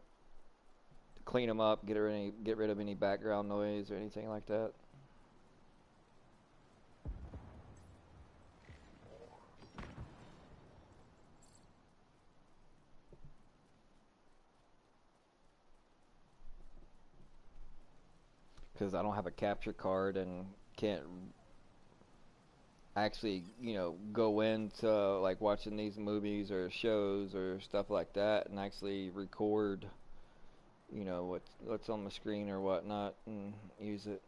to clean them up, get rid of any background noise or anything like that. because I don't have a capture card and can't actually, you know, go into like watching these movies or shows or stuff like that and actually record, you know, what's on the screen or whatnot and use it.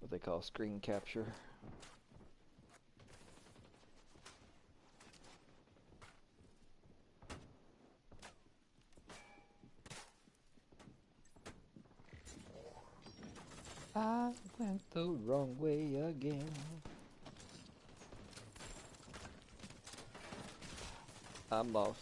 What they call screen capture. I went the wrong way again. I'm lost.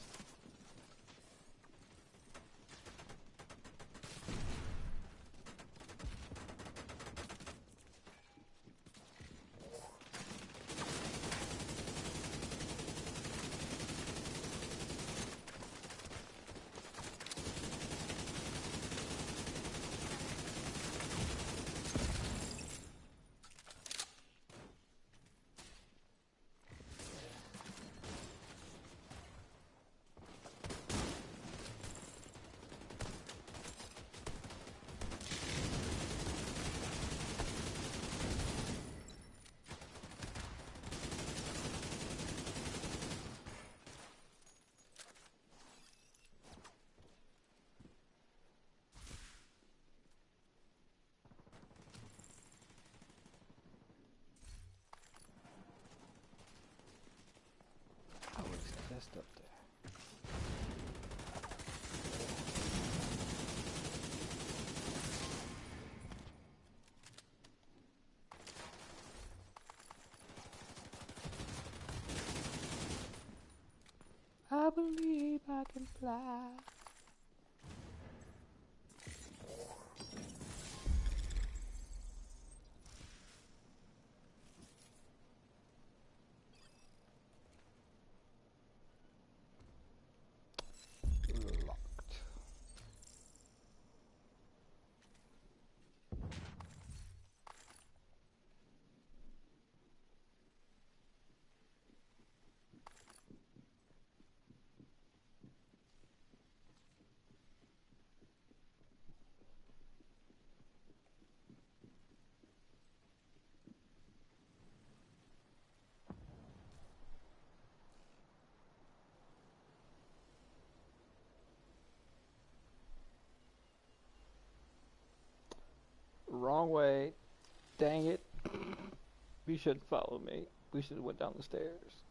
Oh, it's just up there. I believe I can fly. Locked. Wrong way. Dang it. You should follow me. We should have went down the stairs.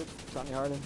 Oops, Sonny Harding.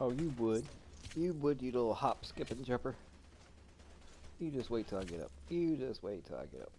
Oh, you would. You would, you little hop, skip, and jumper. You just wait till I get up. You just wait till I get up.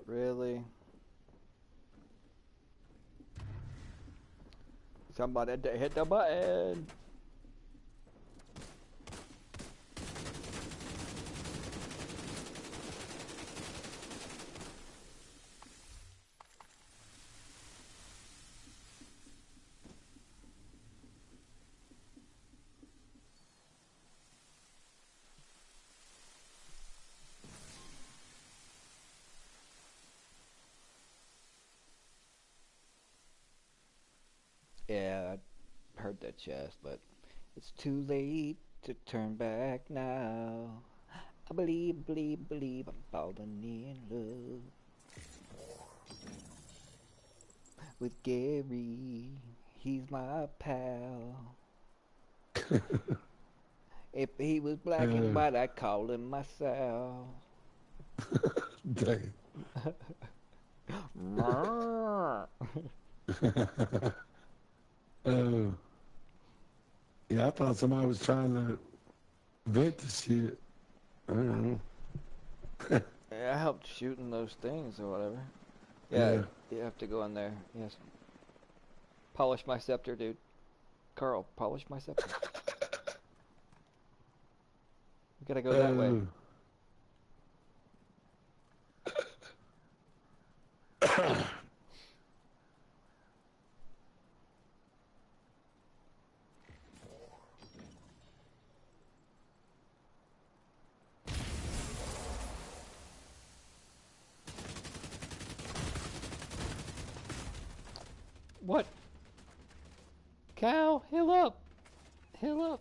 Really? Somebody hit the button. Yeah, I heard that chest, but it's too late to turn back now. I believe I'm falling in love with Gary. He's my pal. If he was black and white, I'd call him myself. Dang. Yeah, I thought somebody was trying to vent the shit. I don't know. Yeah, I helped shooting those things or whatever. Yeah, you have to go in there. Yes. Polish my scepter, dude. Carl, polish my scepter. We gotta go that way. What? Cow, heal up! Heal up!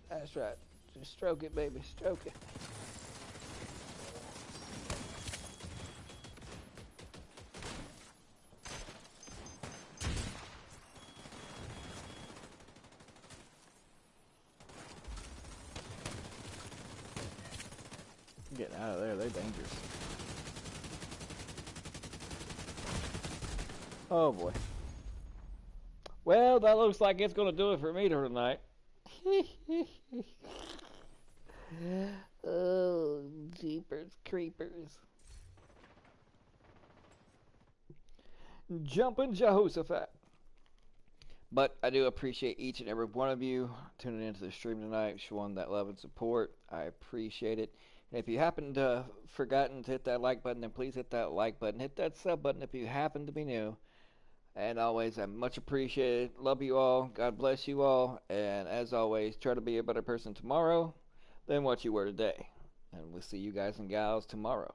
That's right. Just stroke it, baby. Stroke it. Getting out of there, they're dangerous. Oh boy. Well, that looks like it's gonna do it for me tonight. Oh, jeepers creepers. Jumping Jehoshaphat. But I do appreciate each and every one of you tuning into the stream tonight, showing that love and support. I appreciate it. And if you happen to forgotten to hit that like button, then please hit that like button. Hit that sub button if you happen to be new. And always, I'm much appreciated. Love you all. God bless you all. And as always, try to be a better person tomorrow than what you were today. And we'll see you guys and gals tomorrow.